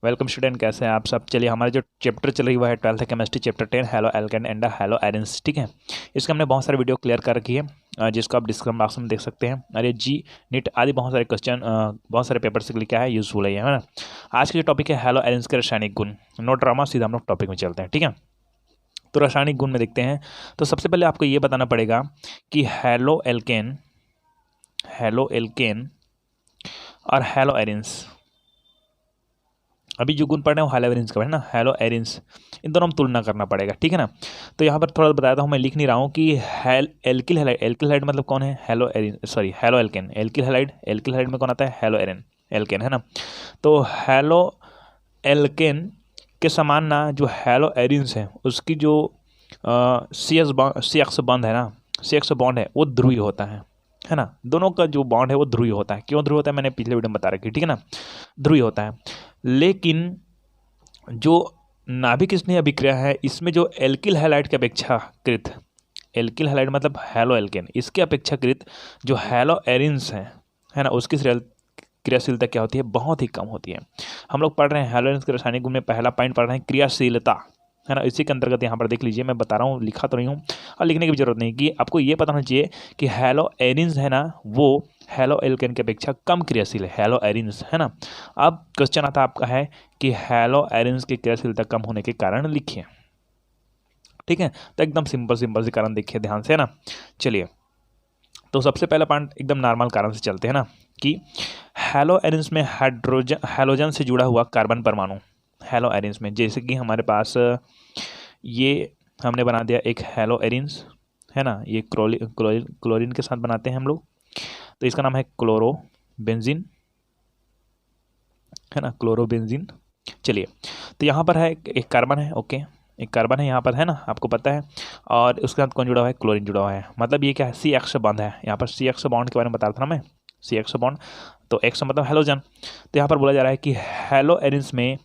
Welcome student, कैसे हैं आप सब। चलिए, हमारे जो चैप्टर चल रही हुआ है 12th chemistry chapter 10 halo alkane and hello arenes, ठीक है। इसके हमने बहुत सारे वीडियो क्लियर कर रखी है, जिसको आप डिस्क्रिप्शन बॉक्स में देख सकते हैं। और ये जी नीट आदि बहुत सारे क्वेश्चन बहुत सारे पेपर से क्या है, यूजफुल है ना। आज का जो टॉपिक है हेलो एरेंस के रासायनिक गुण। नो ड्रामा, सीधा हम लोग टॉपिक में चलते हैं, ठीक है। तो रासायनिक गुण में देखते हैं। तो सबसे पहले आपको ये बताना पड़ेगा कि हेलो एल्केन और हेलो एरेंस, अभी जो गुण पढ़ रहे हैं वो हेलो एरेंस का है ना, हेलो एरेंस, इन दोनों में तुलना करना पड़ेगा, ठीक है ना। तो यहाँ पर थोड़ा बताता हूँ, मैं लिख नहीं रहा हूँ कि एल्किल हैलाइड मतलब कौन है, हेलो एल्केन। एल्किल हैलाइड में कौन आता है, हेलो एल्केन, है ना। तो हेलो एल्केन के समान ना जो हेलो एरेंस है उसकी जो सी एक्स बॉन्ड है ना, सी एक्स बॉन्ड है वो ध्रुवीय होता है ना। दोनों का जो बॉन्ड है वो ध्रुवीय होता है। क्यों ध्रुवीय होता है, मैंने पिछले वीडियो में बता रखी, ठीक है ना। ध्रुवीय होता है, लेकिन जो नाभिक स्नेह अभिक्रिया है इसमें जो एल्किल हैलाइड के अपेक्षाकृत, एल्किल हैलाइड मतलब हेलो एल्केन, इसके अपेक्षाकृत जो हेलो एरेंस है ना, उसकी क्रियाशीलता क्या होती है, बहुत ही कम होती है। हम लोग पढ़ रहे हैं हेलो एरेंस के रासायनिक गुण में पहला पॉइंट पढ़ रहे हैं क्रियाशीलता, है ना। इसी के अंतर्गत यहाँ पर देख लीजिए, मैं बता रहा हूँ, लिखा तो नहीं हूँ और लिखने की भी जरूरत नहीं, कि आपको ये पता होना चाहिए कि हेलो एरेंस है ना वो हेलो एल्केन की अपेक्षा कम क्रियाशील है, हेलो एरेंस, है ना। अब क्वेश्चन आता आपका है कि हेलो एरेंस की क्रियाशीलता कम होने के कारण लिखिए, ठीक है। तो एकदम सिंपल से कारण देखिए ध्यान से, है ना। चलिए, तो सबसे पहला पॉइंट एकदम नॉर्मल कारण से चलते हैं ना, कि हेलो एरेंस में हैलोजन से जुड़ा हुआ कार्बन परमाणु, हेलो एरेंस में, जैसे कि हमारे पास ये हमने बना दिया एक हेलो एरेंस, है ना। ये क्लोरीन के साथ बनाते हैं हम लोग, तो इसका नाम है क्लोरोबेंजीन, है ना, क्लोरोबेंजीन। चलिए, तो यहाँ पर है एक कार्बन है, ओके, एक कार्बन है यहाँ पर, है ना, आपको पता है। और उसके साथ कौन जुड़ा हुआ है, क्लोरीन जुड़ा हुआ है। मतलब ये क्या है, सी एक्स बॉन्ड है। यहाँ पर सी एक्स बॉन्ड के बारे में बता रहा था ना मैं, सी एक्स बॉन्ड, तो एक्स मतलब हेलोजन। तो यहाँ पर बोला जा रहा है कि हेलो एरेंस में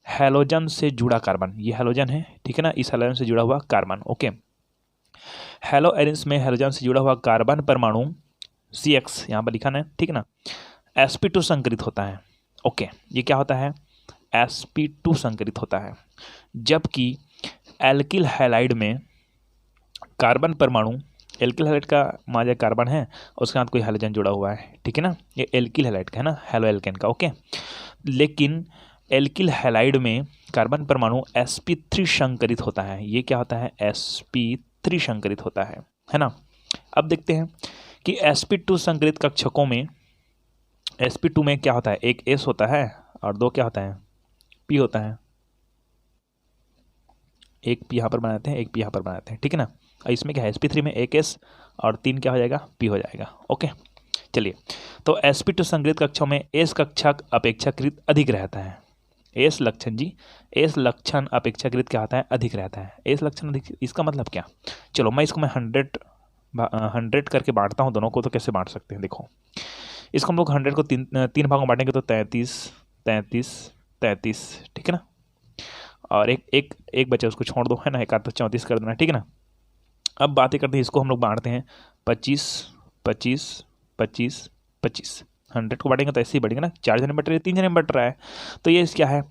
हेलोजन से जुड़ा कार्बन, ये हेलोजन है, ठीक है ना, इस हेलोजन से जुड़ा हुआ कार्बन, ओके। हेलो एरेंस में हेलोजन से जुड़ा हुआ कार्बन परमाणु सी एक्स यहाँ पर लिखा है, ठीक है ना, sp2 संकरित होता है, ओके। ये क्या होता है, sp2 संकरित होता है। जबकि एल्किल हैलाइड में कार्बन परमाणु, एल्किल हैलाइड का माजा कार्बन है, उसके साथ कोई हाइड्रोजन जुड़ा हुआ है, ठीक है ना। ये एल्किल हैलाइड का है ना, हेलो एल्केन का, ओके। लेकिन एल्किल हैलाइड में कार्बन परमाणु sp3 संकरित होता है। ये क्या होता है, sp3 संकरित होता है ना। अब देखते हैं कि sp2 संकरित कक्षकों में, sp2 में क्या होता है, एक s होता है और दो क्या होता है, p होता है। एक p यहाँ पर बनाते हैं, एक p यहाँ पर बनाते हैं, ठीक है ना। और इसमें क्या है, sp3 में एक s और 3 क्या हो जाएगा, p हो जाएगा, ओके। चलिए, तो sp2 संकरित कक्षों में s कक्षक अपेक्षाकृत अधिक रहता है। s लक्षण जी, s लक्षण अपेक्षाकृत क्या होता है, अधिक रहता है। s लक्षण अधिक, इसका मतलब क्या, चलो मैं इसको 100 करके बांटता हूँ दोनों को। तो कैसे बांट सकते हैं, देखो, इसको हम लोग 100 को तीन भागों में बांटेंगे, तो 33, ठीक है ना। और एक बचे उसको छोड़ दो, है ना, एक आध तो 34 कर देना, ठीक है ना। अब बातें करते हैं, इसको हम लोग बांटते हैं 25, 25, 25, 25। 100 को बांटेंगे तो ऐसे ही बढ़ेगा ना, 4 जने बट रहे, 3 जने बट रहा है। तो ये क्या है,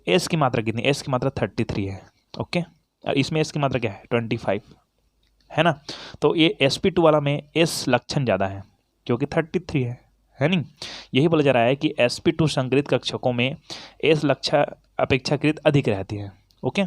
एस की मात्रा कितनी, एस की मात्रा 33 है, ओके। और इसमें एस की मात्रा क्या है, 25, है ना। तो ये sp2 वाला में एस लक्षण ज़्यादा है क्योंकि 33 है नहीं। यही बोला जा रहा है कि sp2 संकरित कक्षकों में एस लक्षण अपेक्षाकृत अधिक रहती है, ओके।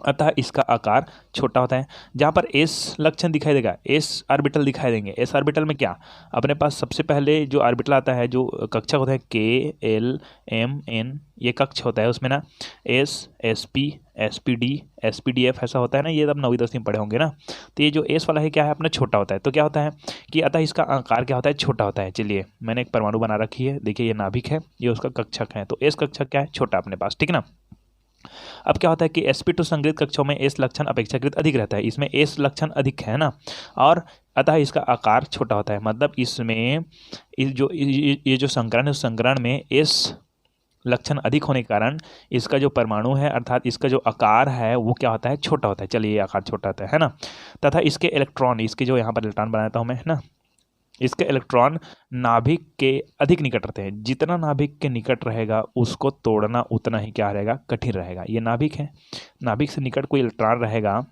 अतः इसका आकार छोटा होता है। जहाँ पर एस लक्षण दिखाई देगा, एस ऑर्बिटल दिखाई देंगे। एस ऑर्बिटल में क्या, अपने पास सबसे पहले जो ऑर्बिटल आता है, जो कक्षक होता है, के एल एम एन, ये कक्ष होता है, उसमें ना S S P S P D S P D F ऐसा होता है ना। ये तब 9वीं 10वीं पढ़े होंगे ना। तो ये जो एस वाला है क्या है, अपना छोटा होता है। तो क्या होता है कि अतः इसका आकार क्या होता है, छोटा होता है। चलिए, मैंने एक परमाणु बना रखी है, देखिए ये नाभिक है, ये उसका कक्षक है। तो एस कक्षक क्या है, छोटा अपने पास, ठीक है ना। अब क्या होता है कि sp2 संकरित कक्षों में एस लक्षण अपेक्षाकृत अधिक रहता है, इसमें एस लक्षण अधिक है ना, और अतः इसका आकार छोटा होता है। मतलब इसमें ये जो संकरण है, उस संकरण में एस लक्षण अधिक होने के कारण इसका जो परमाणु है, अर्थात इसका जो आकार है वो क्या होता है, छोटा होता है। चलिए, ये आकार छोटा होता है ना। तथा इसके इलेक्ट्रॉन, इसके जो यहाँ पर इलेक्ट्रॉन बनाता हूँ मैं, है ना, इसके इलेक्ट्रॉन नाभिक के अधिक निकट रहते हैं। जितना नाभिक के निकट रहेगा उसको तोड़ना उतना ही क्या रहेगा, कठिन रहेगा। ये नाभिक है, नाभिक से निकट कोई इलेक्ट्रॉन रहेगा,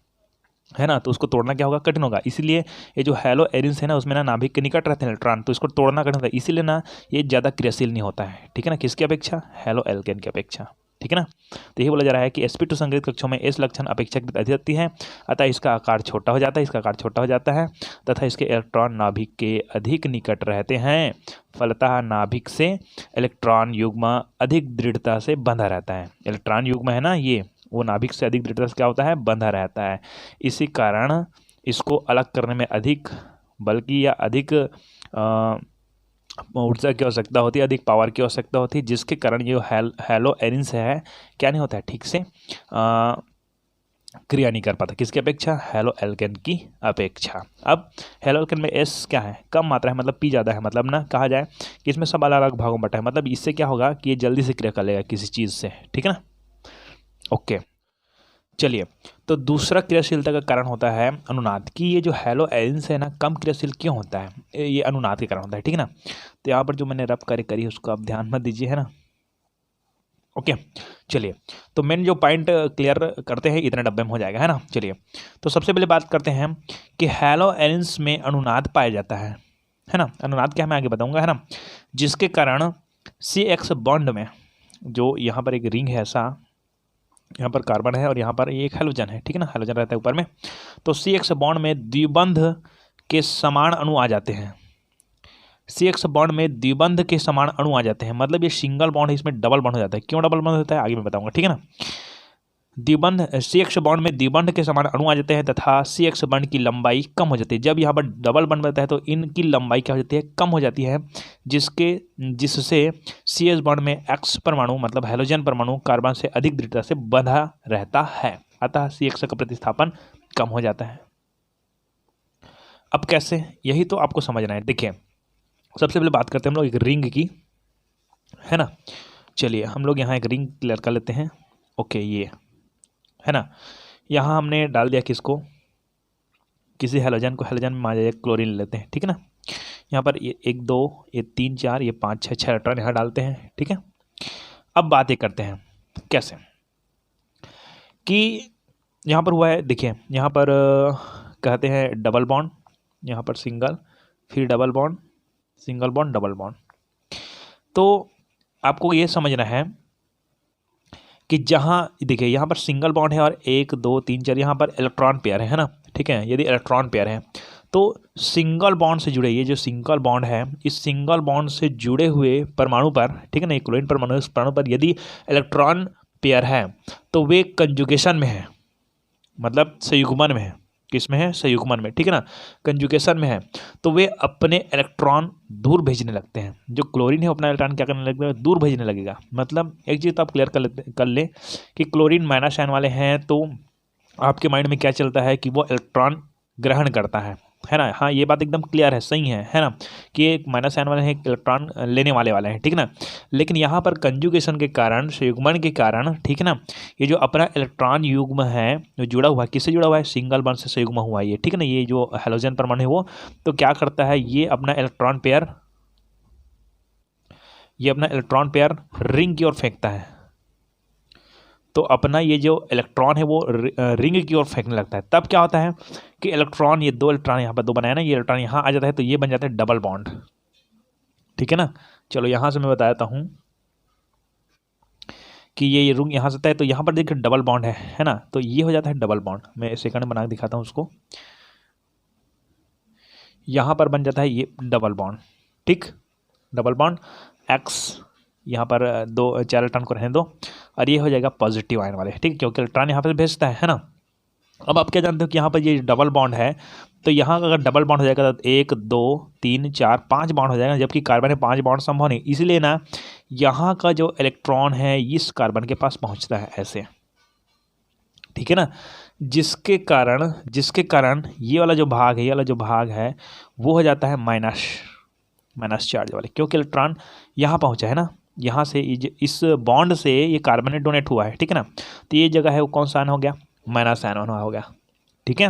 है ना, तो उसको तोड़ना क्या होगा, कठिन होगा। इसलिए ये जो हैलो एरिन्स है ना, उसमें ना नाभिक के निकट रहते हैं इलेक्ट्रॉन, तो इसको तोड़ना कठिन होता है, इसीलिए ना ये ज़्यादा क्रियाशील नहीं होता है, ठीक है ना, किसकी अपेक्षा, हैलो एल्केन की अपेक्षा, ठीक है ना। तो यही बोला जा रहा है कि sp2 संग्रहित कक्षों में S लक्षण अपेक्षाकृत अधिक होती है, अतः इसका आकार छोटा हो जाता है, इसका आकार छोटा हो जाता है तथा इसके इलेक्ट्रॉन नाभिक के अधिक निकट रहते हैं। फलतः नाभिक से इलेक्ट्रॉन युग्म अधिक दृढ़ता से बंधा रहता है। इलेक्ट्रॉन युग्म है ना ये, वो नाभिक से अधिक दृढ़ता से क्या होता है, बंधा रहता है। इसी कारण इसको अलग करने में अधिक बल्कि या अधिक ऊर्जा की आवश्यकता होती है, अधिक पावर की आवश्यकता होती है, जिसके कारण ये हैलो एरिन्स है क्या नहीं होता है, ठीक से क्रिया नहीं कर पाता, किसकी अपेक्षा, हैलो एल्केन की अपेक्षा। अब हैलो एल्केन में S क्या है, कम मात्रा है, मतलब P ज़्यादा है, मतलब ना कहा जाए कि इसमें सब अलग अलग भागों में बटा है, मतलब इससे क्या होगा कि ये जल्दी से क्रिया कर लेगा किसी चीज़ से, ठीक है ना। ओके, चलिए, तो दूसरा क्रियाशीलता का कारण होता है अनुनाद, कि ये जो हैलो एरिन्स है ना कम क्रियाशील क्यों होता है, ये अनुनाद के कारण होता है, ठीक है ना। तो यहाँ पर जो मैंने रफ कार्य करी है उसको आप ध्यान मत दीजिए, है ना। ओके, चलिए, तो मेन जो पॉइंट क्लियर करते हैं इतने डब्बे में हो जाएगा, है ना। चलिए, तो सबसे पहले बात करते हैं कि हैलो एरिन्स में अनुनाद पाया जाता है ना। अनुनाद क्या मैं आगे बताऊंगा, है ना, जिसके कारण CX बॉन्ड में जो यहाँ पर एक रिंग है ऐसा, यहाँ पर कार्बन है और यहाँ पर ये एक हैलोजन है, ठीक है ना, हैलोजन रहता है ऊपर में, तो CX बॉन्ड में द्विबंध के समान अणु आ जाते हैं। CX बॉन्ड में द्विबंध के समान अणु आ जाते हैं, मतलब ये सिंगल बॉन्ड है, इसमें डबल बॉन्ड हो जाता है। क्यों डबल बॉन्ड होता है आगे मैं बताऊंगा, ठीक है ना। द्विबंध CX बॉन्ड में द्विबंध के समान अणु आ जाते हैं तथा CX बॉन्ड की लंबाई कम हो जाती है। जब यहाँ पर डबल बॉन्ड बनता है तो इनकी लंबाई क्या हो जाती है, कम हो जाती है, जिससे CH बॉन्ड में X परमाणु मतलब हैलोजन परमाणु कार्बन से अधिक दृढ़ता से बंधा रहता है, अतः CX का प्रतिस्थापन कम हो जाता है। अब कैसे, यही तो आपको समझना है। देखिए, सबसे पहले बात करते हैं हम लोग एक रिंग की, है ना। चलिए, हम लोग यहाँ एक रिंग क्लियर कर लेते हैं। ओके, ये है ना, यहाँ हमने डाल दिया किसको, किसी हैलोजन को, हैलोजन में मान लीजिए क्लोरीन लेते हैं, ठीक है ना। यहाँ पर ये 1 2 ये 3 4 ये 5 6 इलेक्ट्रॉन यहाँ डालते हैं, ठीक है। अब बात ये करते हैं कैसे, कि यहाँ पर हुआ है, देखिए यहाँ पर कहते हैं डबल बॉन्ड, यहाँ पर सिंगल, फिर double bond, single bond, double bond. तो आपको ये समझना है कि जहाँ देखिए यहाँ पर सिंगल बॉन्ड है और 1 2 3 4 यहाँ पर इलेक्ट्रॉन पेयर है ना, ठीक है। यदि इलेक्ट्रॉन पेयर है तो सिंगल बॉन्ड से जुड़े, ये जो सिंगल बॉन्ड है, इस सिंगल बॉन्ड से जुड़े हुए परमाणु पर, ठीक है ना, क्लोरीन परमाणु, इस परमाणु पर यदि इलेक्ट्रॉन पेयर है तो वे कंजुगेशन में है, मतलब संयुग्मन में है, किस में है, संयुग्मन में, ठीक है ना, कंजुगेशन में है, तो वे अपने इलेक्ट्रॉन दूर भेजने लगते हैं। जो क्लोरीन है अपना इलेक्ट्रॉन क्या करने लगेगा, दूर भेजने लगेगा। मतलब एक चीज़ तो आप क्लियर कर ले कि क्लोरीन माइनस आयन वाले हैं तो आपके माइंड में क्या चलता है कि वो इलेक्ट्रॉन ग्रहण करता है ना। हाँ, ये बात एकदम क्लियर है, सही है ना, कि एक माइनस आयन वाले हैं, इलेक्ट्रॉन लेने वाले हैं, ठीक है ना। लेकिन यहाँ पर कंजुगेशन के कारण, संयुग्मन के कारण, ठीक है ना, ये जो अपना इलेक्ट्रॉन युग्म है जो जुड़ा हुआ है, किससे जुड़ा हुआ है, सिंगल बॉन्ड से संयुग्म हुआ है ये, ठीक है ना। ये जो हैलोजन परमाणु है वो तो क्या करता है, ये अपना इलेक्ट्रॉन पेयर रिंग की ओर फेंकता है। तो अपना ये जो इलेक्ट्रॉन है वो रिंग की ओर फेंकने लगता है। तब क्या होता है कि इलेक्ट्रॉन, ये 2 इलेक्ट्रॉन यहाँ पर 2 बनाया ना, ये इलेक्ट्रॉन यहाँ आ जाता है तो ये बन जाता है डबल बॉन्ड, ठीक है ना। चलो यहाँ से मैं बता देता हूँ कि ये रिंग यहाँ से आता है तो यहाँ पर देखिए डबल बॉन्ड है ना, तो ये हो जाता है डबल बॉन्ड। मैं सेकंड में बना के दिखाता हूँ उसको, यहाँ पर बन जाता है ये डबल बॉन्ड, ठीक, डबल बॉन्ड X, यहाँ पर 4 इलेक्ट्रॉन को रहने दो और ये हो जाएगा पॉजिटिव आयन वाले, ठीक, क्योंकि इलेक्ट्रॉन यहाँ पर भेजता है ना। अब आप क्या जानते हो कि यहाँ पर ये डबल बॉन्ड है, तो यहाँ अगर डबल बॉन्ड हो जाएगा तो 1 2 3 4 5 बॉन्ड हो जाएगा, जबकि कार्बन में 5 बॉन्ड संभव नहीं, इसलिए ना यहाँ का जो इलेक्ट्रॉन है इस कार्बन के पास पहुँचता है ऐसे, ठीक है ना। जिसके कारण ये वाला जो भाग है वो हो जाता है माइनस चार्ज वाले, क्योंकि इलेक्ट्रॉन यहाँ पहुँचा है ना, यहाँ से इस बॉन्ड से ये कार्बन ने डोनेट हुआ है, ठीक है ना। तो ये जगह है वो कौन सा आयन हो गया, माइनस आयन हो गया, ठीक है।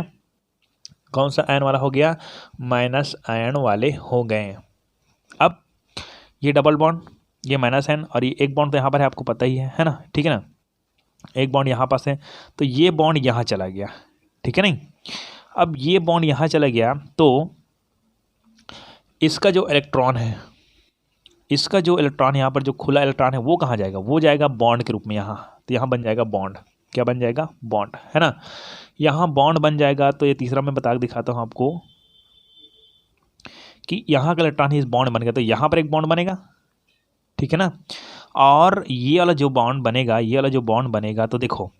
कौन सा आयन वाला हो गया, माइनस आयन वाले हो गए। अब ये डबल बॉन्ड, ये माइनस आयन, और ये एक बॉन्ड तो यहाँ पर है, आपको पता ही है ना, ठीक है ना, एक बॉन्ड यहाँ पास है, तो ये बॉन्ड यहाँ चला गया, ठीक है नहीं। अब ये बॉन्ड यहाँ चला गया तो इसका जो इलेक्ट्रॉन है, इसका जो इलेक्ट्रॉन यहाँ पर जो खुला इलेक्ट्रॉन है वो कहाँ जाएगा, वो जाएगा बॉन्ड के रूप में यहाँ, तो यहाँ बन जाएगा बॉन्ड, क्या बन जाएगा, बॉन्ड, है ना। यहाँ बॉन्ड बन जाएगा, तो ये तीसरा मैं बता दिखाता हूँ आपको कि यहाँ का इलेक्ट्रॉन ही इस बॉन्ड बन गया, तो यहाँ पर एक बॉन्ड बनेगा, ठीक है ना। और ये वाला जो बॉन्ड बनेगा, ये वाला जो बॉन्ड बनेगा, तो देखो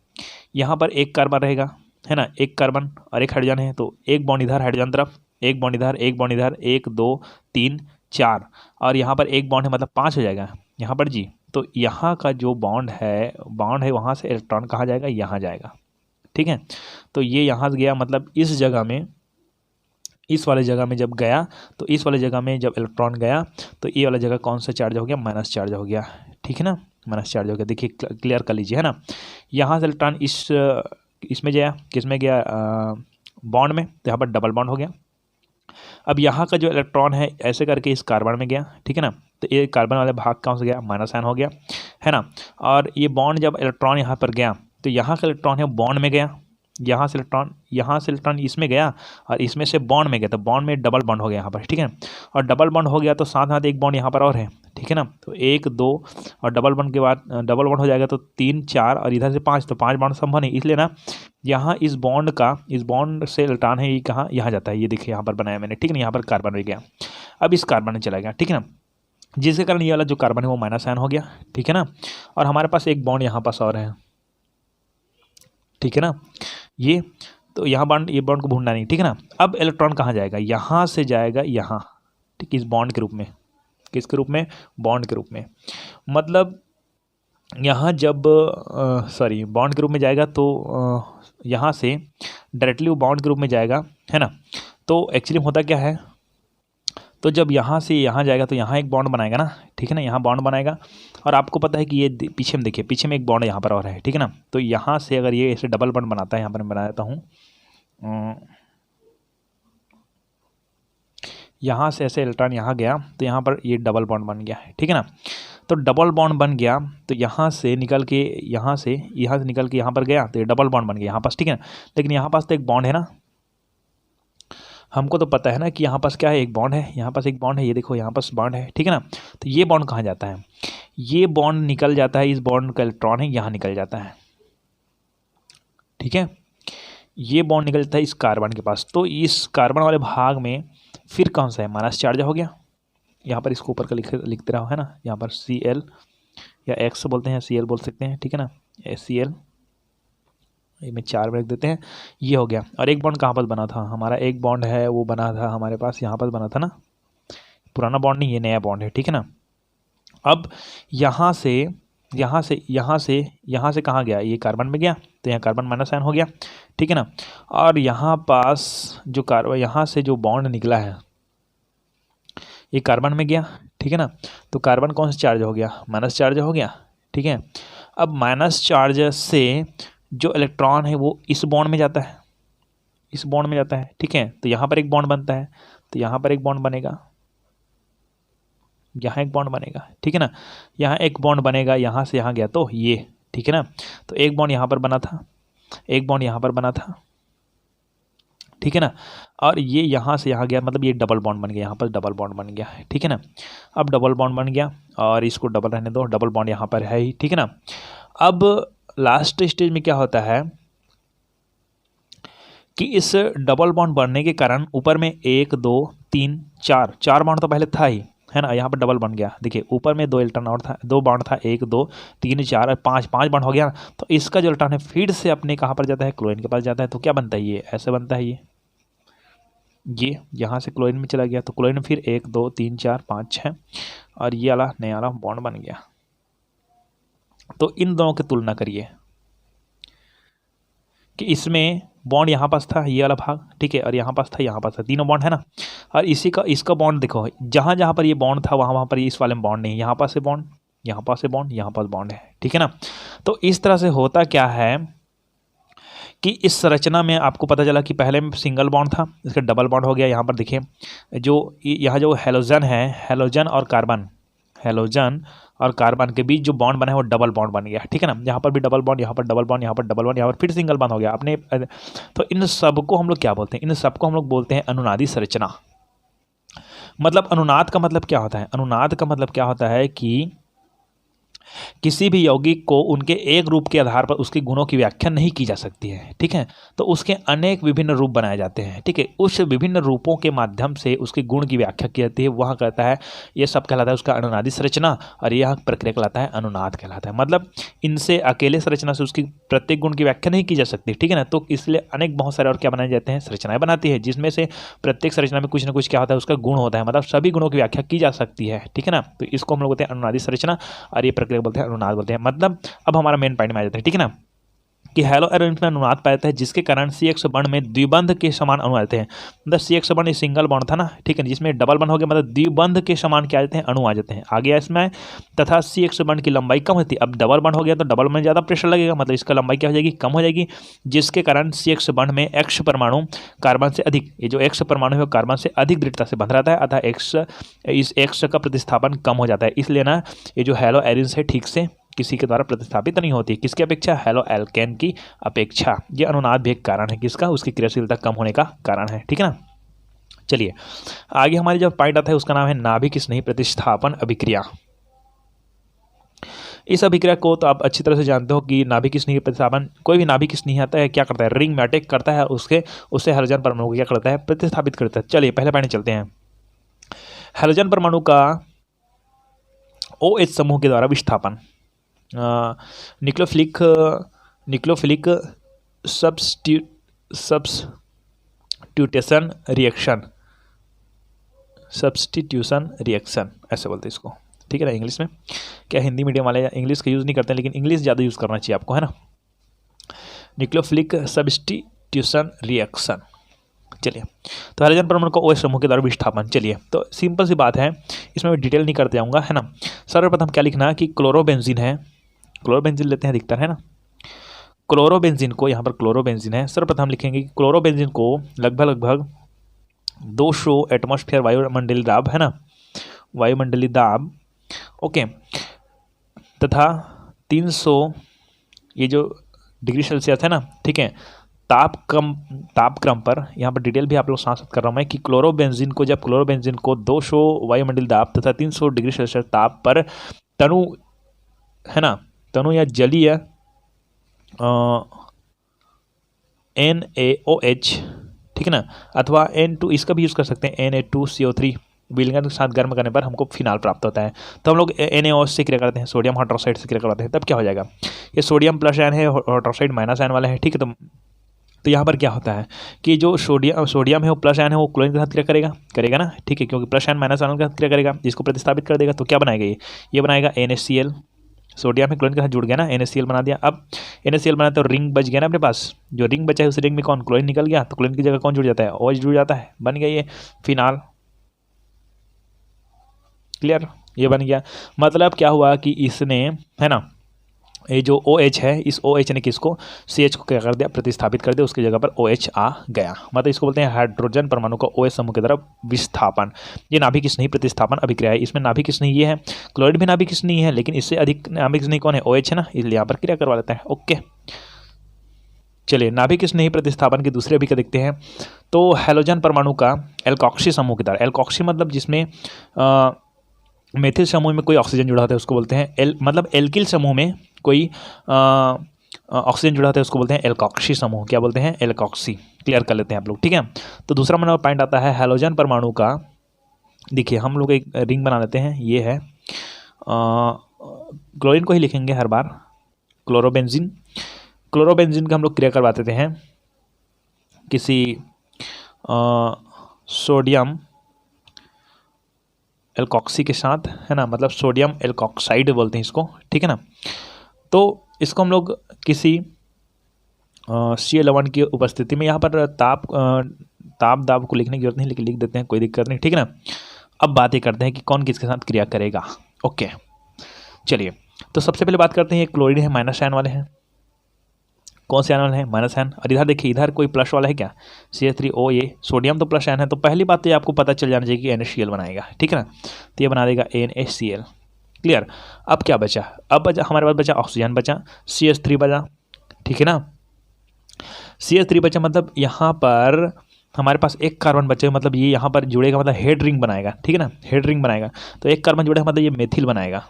यहाँ पर एक कार्बन रहेगा, है ना, एक कार्बन और एक हाइड्रोजन है, तो एक बॉन्ड इधर हाइड्रोजन तरफ, एक बॉन्ड इधर, एक बॉन्ड इधर, 1 2 3 4, और यहाँ पर एक बॉन्ड है, मतलब 5 हो जाएगा यहाँ पर जी। तो यहाँ का जो बॉन्ड है वहाँ से इलेक्ट्रॉन कहाँ जाएगा, यहाँ जाएगा, ठीक है। तो ये यहाँ से गया, मतलब इस जगह में, इस वाले जगह में जब गया, तो इस वाले जगह में जब इलेक्ट्रॉन गया, तो ये वाला जगह कौन सा चार्ज हो गया, माइनस चार्ज हो गया, ठीक है ना, माइनस चार्ज हो गया। देखिए क्लियर कर लीजिए, है ना। यहाँ से इलेक्ट्रॉन इसमें गया, किस में गया, बॉन्ड में, तो यहाँ पर डबल बॉन्ड हो गया। अब यहाँ का जो इलेक्ट्रॉन है ऐसे करके इस कार्बन में गया, ठीक है ना, तो ये कार्बन वाले भाग कौन सा गया, माइनस आयन हो गया, है ना। और ये बॉन्ड जब इलेक्ट्रॉन यहाँ पर गया, तो यहाँ का इलेक्ट्रॉन है बॉन्ड में गया, यहाँ से इलेक्ट्रॉन इसमें गया, और इसमें से बॉन्ड में गया, तो बॉन्ड में डबल बॉन्ड हो गया यहाँ पर, ठीक है। और डबल बॉन्ड हो गया तो साथ साथ एक बॉन्ड यहाँ पर और है, ठीक है ना। तो 1 2 और डबल बॉन्ड के बाद डबल बॉन्ड हो जाएगा, तो 3 4 और इधर से 5, तो 5 बॉन्ड संभव नहीं, इसलिए ना यहाँ इस बॉन्ड से इलेक्ट्रॉन है, ये कहाँ, यहाँ जाता है, ये देखिए यहाँ पर बनाया मैंने, ठीक है ना, यहाँ पर कार्बन में गया, अब इस कार्बन में चला गया, ठीक है ना, जिसके कारण ये वाला जो कार्बन है वो माइनस आयन हो गया, ठीक है ना। और हमारे पास एक बॉन्ड यहाँ पास और है, ठीक है ना, ये तो यहाँ बॉन्ड, ये बॉन्ड को भूलना नहीं, ठीक है ना। अब इलेक्ट्रॉन कहाँ जाएगा, यहाँ से जाएगा यहाँ, ठीक, इस बॉन्ड के रूप में, किसके रूप में, बॉन्ड के रूप में, मतलब यहाँ जब बॉन्ड के रूप में जाएगा, तो यहाँ से डायरेक्टली वो बॉन्ड के रूप में जाएगा, है ना। तो एक्चुअली होता क्या है, तो जब यहाँ से यहाँ जाएगा तो यहाँ एक बॉन्ड बनाएगा ना, ठीक है ना, यहाँ बॉन्ड बनाएगा, और आपको पता है कि ये पीछे में देखिए, पीछे में एक बॉन्ड यहाँ पर और है, ठीक है ना। तो यहाँ से अगर ये ऐसे डबल बॉन्ड बनाता है, यहाँ पर मैं बना देता हूँ, यहाँ से ऐसे इलेक्ट्रॉन यहाँ गया, तो यहाँ पर ये डबल बॉन्ड बन गया, ठीक है ना। तो डबल बॉन्ड बन गया, तो यहाँ से निकल के यहाँ से निकल के यहाँ पर गया, तो ये डबल बॉन्ड बन गया यहाँ पास, ठीक है ना। लेकिन यहाँ पास तो एक बॉन्ड है ना, हमको तो पता है ना कि यहाँ पास क्या है, एक बॉन्ड है, यहाँ पास एक बॉन्ड है, ये देखो यहाँ पास बॉन्ड है, ठीक है ना। तो ये बॉन्ड कहाँ जाता है, ये बॉन्ड निकल जाता है, इस बॉन्ड का इलेक्ट्रॉन है यहाँ निकल जाता है, ठीक है, ये बॉन्ड निकल जाता है इस कार्बन के पास। तो इस कार्बन वाले भाग में फिर कौन सा है, माइनस चार्ज हो गया, यहाँ पर इसको ऊपर का लिखते रहो, है ना, यहाँ पर Cl या X बोलते हैं, Cl बोल सकते हैं, ठीक है ना, Cl, ये में 4 रख देते हैं, ये हो गया। और एक बॉन्ड कहाँ पर बना था, हमारा एक बॉन्ड है वो बना था हमारे पास, यहाँ पर बना था ना, पुराना बॉन्ड नहीं, ये नया बॉन्ड है, ठीक है ना। अब यहाँ से कहाँ गया, ये कार्बन में गया, तो यहाँ कार्बन माइनस आयन हो गया, ठीक है ना। और यहाँ पास जो कार्बन, यहाँ से जो बॉन्ड निकला है ये कार्बन में गया, ठीक है ना। तो कार्बन कौन सा चार्ज हो गया, माइनस चार्ज हो गया, ठीक है। अब माइनस चार्ज से जो इलेक्ट्रॉन है वो इस बॉन्ड में जाता है, इस बॉन्ड में जाता है, ठीक है। तो यहाँ पर एक बॉन्ड बनता है, तो यहाँ पर एक बॉन्ड बनेगा, यहाँ एक बॉन्ड बनेगा, ठीक है ना, यहाँ एक बॉन्ड बनेगा, यहाँ से यहाँ गया तो ये, ठीक है ना। तो एक बॉन्ड यहाँ पर बना था, एक बॉन्ड यहाँ पर बना था, ठीक है ना। और ये यहाँ से यहाँ गया, मतलब ये डबल बॉन्ड बन गया, यहाँ पर डबल बॉन्ड बन गया, ठीक है ना। अब डबल बॉन्ड बन गया, और इसको डबल रहने दो, डबल बॉन्ड यहाँ पर है ही, ठीक है ना। अब लास्ट स्टेज में क्या होता है कि इस डबल बॉन्ड बनने के कारण ऊपर में 1 2 3 4 बॉन्ड तो पहले था ही, है ना, यहाँ पर डबल बन गया, देखिए ऊपर में 2 इलेक्ट्रॉन और था, 2 बॉन्ड था, 1 2 3 4 और 5 बॉन्ड हो गया। तो इसका जो इलेक्ट्रॉन है फिर से अपने कहाँ पर जाता है, क्लोरीन के पास जाता है। तो क्या बनता है, ये ऐसे बनता है, ये यहाँ से क्लोरीन में चला गया, तो क्लोरीन फिर 1 2 3 4 5 6 और ये वाला नया वाला बॉन्ड बन गया। तो इन दोनों की तुलना करिए कि इसमें बॉन्ड यहाँ पास था, ये वाला भाग, ठीक है, और यहाँ पास था, तीनों बॉन्ड है ना। और इसका बॉन्ड देखो, जहाँ जहाँ पर ये बॉन्ड था वहाँ पर इस वाले में बॉन्ड नहीं, यहाँ पास से बॉन्ड, यहाँ पास से बॉन्ड, यहाँ पास बॉन्ड है, ठीक है ना। तो इस तरह से होता क्या है कि इस संरचना में आपको पता चला कि पहले में सिंगल बॉन्ड था, इसका डबल बॉन्ड हो गया। यहाँ पर देखिए यहाँ जो हैलोजन है, हैलोजन और कार्बन के बीच जो बॉन्ड बना है वो डबल बॉन्ड बन गया, ठीक है ना। यहाँ पर भी डबल बॉन्ड, यहाँ पर डबल बॉन्ड, यहाँ पर डबल बॉन्ड, यहाँ पर फिर सिंगल बॉन्ड हो गया अपने। तो इन सबको हम लोग क्या बोलते हैं? इन सबको हम लोग बोलते हैं अनुनादी संरचना। मतलब अनुनाद का मतलब क्या होता है? अनुनाद का मतलब क्या होता है कि किसी भी यौगिक को उनके एक रूप के आधार पर उसके गुणों की व्याख्या नहीं की जा सकती है, ठीक है। तो उसके अनेक विभिन्न रूप बनाए जाते हैं, ठीक है। उस विभिन्न रूपों के माध्यम से उसके गुण की व्याख्या की जाती है, वह कहता है, ये सब कहलाता है उसका अनुनादी संरचना, और यह प्रक्रिया कहलाता है अनुनाद कहलाता है। मतलब इनसे अकेले संरचना से उसकी प्रत्येक गुण की व्याख्या नहीं की जा सकती, ठीक है ना। तो इसलिए अनेक बहुत सारे और क्या बनाए जाते हैं? संरचनाएं बनाती है, जिसमें से प्रत्येक संरचना में कुछ ना कुछ क्या होता है? उसका गुण होता है, मतलब सभी गुणों की व्याख्या की जा सकती है, ठीक है ना। तो इसको हम लोग बोलते हैं अनुनादी संरचना, और ये प्रक्रिया बोलते हैं अनुनाद बोलते हैं। मतलब अब हमारा मेन पॉइंट में आ जाता है, ठीक है ना, कि हैलो एरोमेट में अनुनाद पाया जाता है, जिसके कारण CH बॉन्ड में द्विबंध के समान अणु आते हैं। मतलब CH बॉन्ड सिंगल बॉन्ड था ना, ठीक है, जिसमें डबल बॉन्ड हो गया, मतलब द्विबंध के समान क्या आ जाते हैं? अणु आ जाते हैं। आ गया इसमें, तथा CH बॉन्ड की लंबाई कम होती है। अब डबल बॉन्ड हो गया तो डबल में ज़्यादा प्रेशर लगेगा, मतलब इसका लंबाई क्या हो जाएगी? कम हो जाएगी, जिसके कारण CH बॉन्ड में X परमाणु कार्बन से अधिक, ये जो X परमाणु है वो कार्बन से अधिक दृढ़ता से बंध रहता है, अतः इस X का प्रतिस्थापन कम हो जाता है। इसलिए ना ये जो हैलो एरिन्स है ठीक से किसी के द्वारा प्रतिस्थापित नहीं होती, किसकी अपेक्षा? हैलो एल्केन की अपेक्षा। ये अनुनाद भी एक कारण है किसका? उसकी क्रियाशीलता कम होने का कारण है, ठीक है ना। चलिए आगे हमारी जो पॉइंट आता है उसका नाम है नाभिक स्नेही प्रतिस्थापन अभिक्रिया। इस अभिक्रिया को तो आप अच्छी तरह से जानते हो कि नाभिक स्नेही प्रतिस्थापन, कोई भी नाभिक स्नेही आता है क्या करता है? रिंग में अटैक करता है, उससे हाइड्रोजन परमाणु को क्या करता है? प्रतिस्थापित करता है। चलिए पहले पॉइंट चलते हैं। हाइड्रोजन परमाणु का OH समूह के द्वारा विस्थापन, न्यूक्लियोफिलिक सब्स्टिट्यूशन रिएक्शन ऐसे बोलते हैं इसको, ठीक है ना इंग्लिश में। क्या हिंदी मीडियम वाले इंग्लिश का यूज़ नहीं करते हैं, लेकिन इंग्लिश ज़्यादा यूज़ करना चाहिए आपको, है ना। Nucleophilic substitution reaction. चलिए तो हाइड्रोजन परमाणु का OH समूह के द्वारा विस्थापन। चलिए तो सिंपल सी बात है, इसमें मैं डिटेल नहीं करते जाऊँगा, है ना। सर्वप्रथम क्या लिखना कि क्लोरोबेंजीन है, क्लोरोबेंजीन लेते हैं अधिकतर, है ना। क्लोरोबेंजीन को, यहाँ पर क्लोरोबेंजीन है, सर्वप्रथम लिखेंगे कि क्लोरोबेंजीन को लगभग 200 एटमॉस्फेयर वायुमंडलीय दाब, है ना, वायुमंडलीय दाब, ओके, तथा 300 ये जो डिग्री सेल्सियस है ना, ठीक है, तापक्रम पर, यहाँ पर डिटेल भी आप लोग साथ साथ कर रहा हूँ मैं, कि क्लोरोबेंजीन को 200 वायुमंडलीय दाब तथा 300 डिग्री सेल्सियस ताप पर तनु, है ना, तनु या जलीय NaOH, ठीक है ना, अथवा N2, इसका भी यूज़ कर सकते हैं, Na2CO3 विलयन के साथ गर्म करने पर हमको फिनाल प्राप्त होता है। तो हम लोग NaOH से क्रिया करते हैं, सोडियम हाइड्रोक्साइड से क्रिया करते हैं, तब क्या हो जाएगा? ये सोडियम प्लस आयन है, हाइड्रोक्साइड माइनस आयन वाला है, ठीक है। तो यहाँ पर क्या होता है कि जो सोडियम है वो प्लस आयन है, वो क्लोरीन के साथ क्रिया करेगा ना, ठीक है, क्योंकि प्लस आयन माइनस आयन के साथ क्रिया करेगा, जिसको प्रतिस्थापित कर देगा। तो क्या बनाएगा? ये बनाएगा NaCl, सोडियम में क्लोरीन के साथ जुड़ गया ना, NaCl बना दिया। अब NaCl बना तो रिंग बच गया ना अपने पास, जो रिंग बचा है उस रिंग में कौन? क्लोरीन निकल गया, तो क्लोरीन की जगह कौन जुड़ जाता है? OH जुड़ जाता है, बन गया ये फिनाल। क्लियर? ये बन गया। मतलब क्या हुआ कि इसने, है ना, ये जो OH है, इस OH ने किसको? CH को क्या कर दिया? प्रतिस्थापित कर दिया, उसकी जगह पर OH आ गया। मतलब इसको बोलते हैं हाइड्रोजन परमाणु का OH समूह की तरफ विस्थापन। ये नाभिक स्नेही प्रतिस्थापन अभिक्रिया है। इसमें नाभिक स्नेही ये है, क्लोरीन भी नाभिक स्नेही है, लेकिन इससे अधिक नाभिक स्नेही कौन है? OH है ना, इसलिए यहाँ पर क्रिया करवा लेते हैं। ओके चलिए नाभिक स्नेही प्रतिस्थापन के दूसरे अभिक्रिया देखते हैं। तो हैलोजन परमाणु का एल्कोक्सी समूह की तरह, एल्कोक्सी मतलब जिसमें मेथिल समूह में कोई ऑक्सीजन जुड़ा होता है उसको बोलते हैं मतलब एल्किल समूह में कोई ऑक्सीजन जुड़ा होता है उसको बोलते हैं एल्कोक्सी समूह। क्या बोलते हैं? एल्कोक्सी। क्लियर कर लेते हैं आप लोग, ठीक है। तो दूसरा नंबर पॉइंट आता है हैलोजन परमाणु का। देखिए हम लोग एक रिंग बना लेते हैं, ये है क्लोरीन को ही लिखेंगे हर बार, क्लोरोबेंजीन का हम लोग क्रिया करवा देते हैं किसी सोडियम एल्कोक्सी के साथ, है ना, मतलब सोडियम एल्कोक्साइड बोलते हैं इसको, ठीक है ना। तो इसको हम लोग किसी Cl की उपस्थिति में, यहाँ पर ताप दाब को लिखने की जरूरत नहीं, लेकिन लिख देते हैं, कोई दिक्कत नहीं, ठीक है ना। अब बातें करते हैं कि कौन किसके साथ क्रिया करेगा। ओके चलिए तो सबसे पहले बात करते हैं, ये क्लोरीन है, माइनस आयन वाले हैं, कौन से आयन वाला है, माइनस आयन। और इधर देखिए, इधर कोई प्लस वाला है क्या, CH3O, ये सोडियम तो प्लस आयन है, तो पहली बात तो ये आपको पता चल जाना चाहिए कि NaCl बनाएगा, ठीक है ना। तो ये बना देगा NaCl। क्लियर। अब क्या बचा, अब बचा हमारे पास बचा ऑक्सीजन बचा, CH3 बचा, ठीक है ना। CH3 बचा मतलब यहाँ पर हमारे पास एक कार्बन बचे, मतलब ये यहाँ पर जुड़ेगा, मतलब हेड रिंग बनाएगा, ठीक है ना, हेड रिंग बनाएगा। तो एक कार्बन जुड़ेगा मतलब ये मेथिल बनाएगा,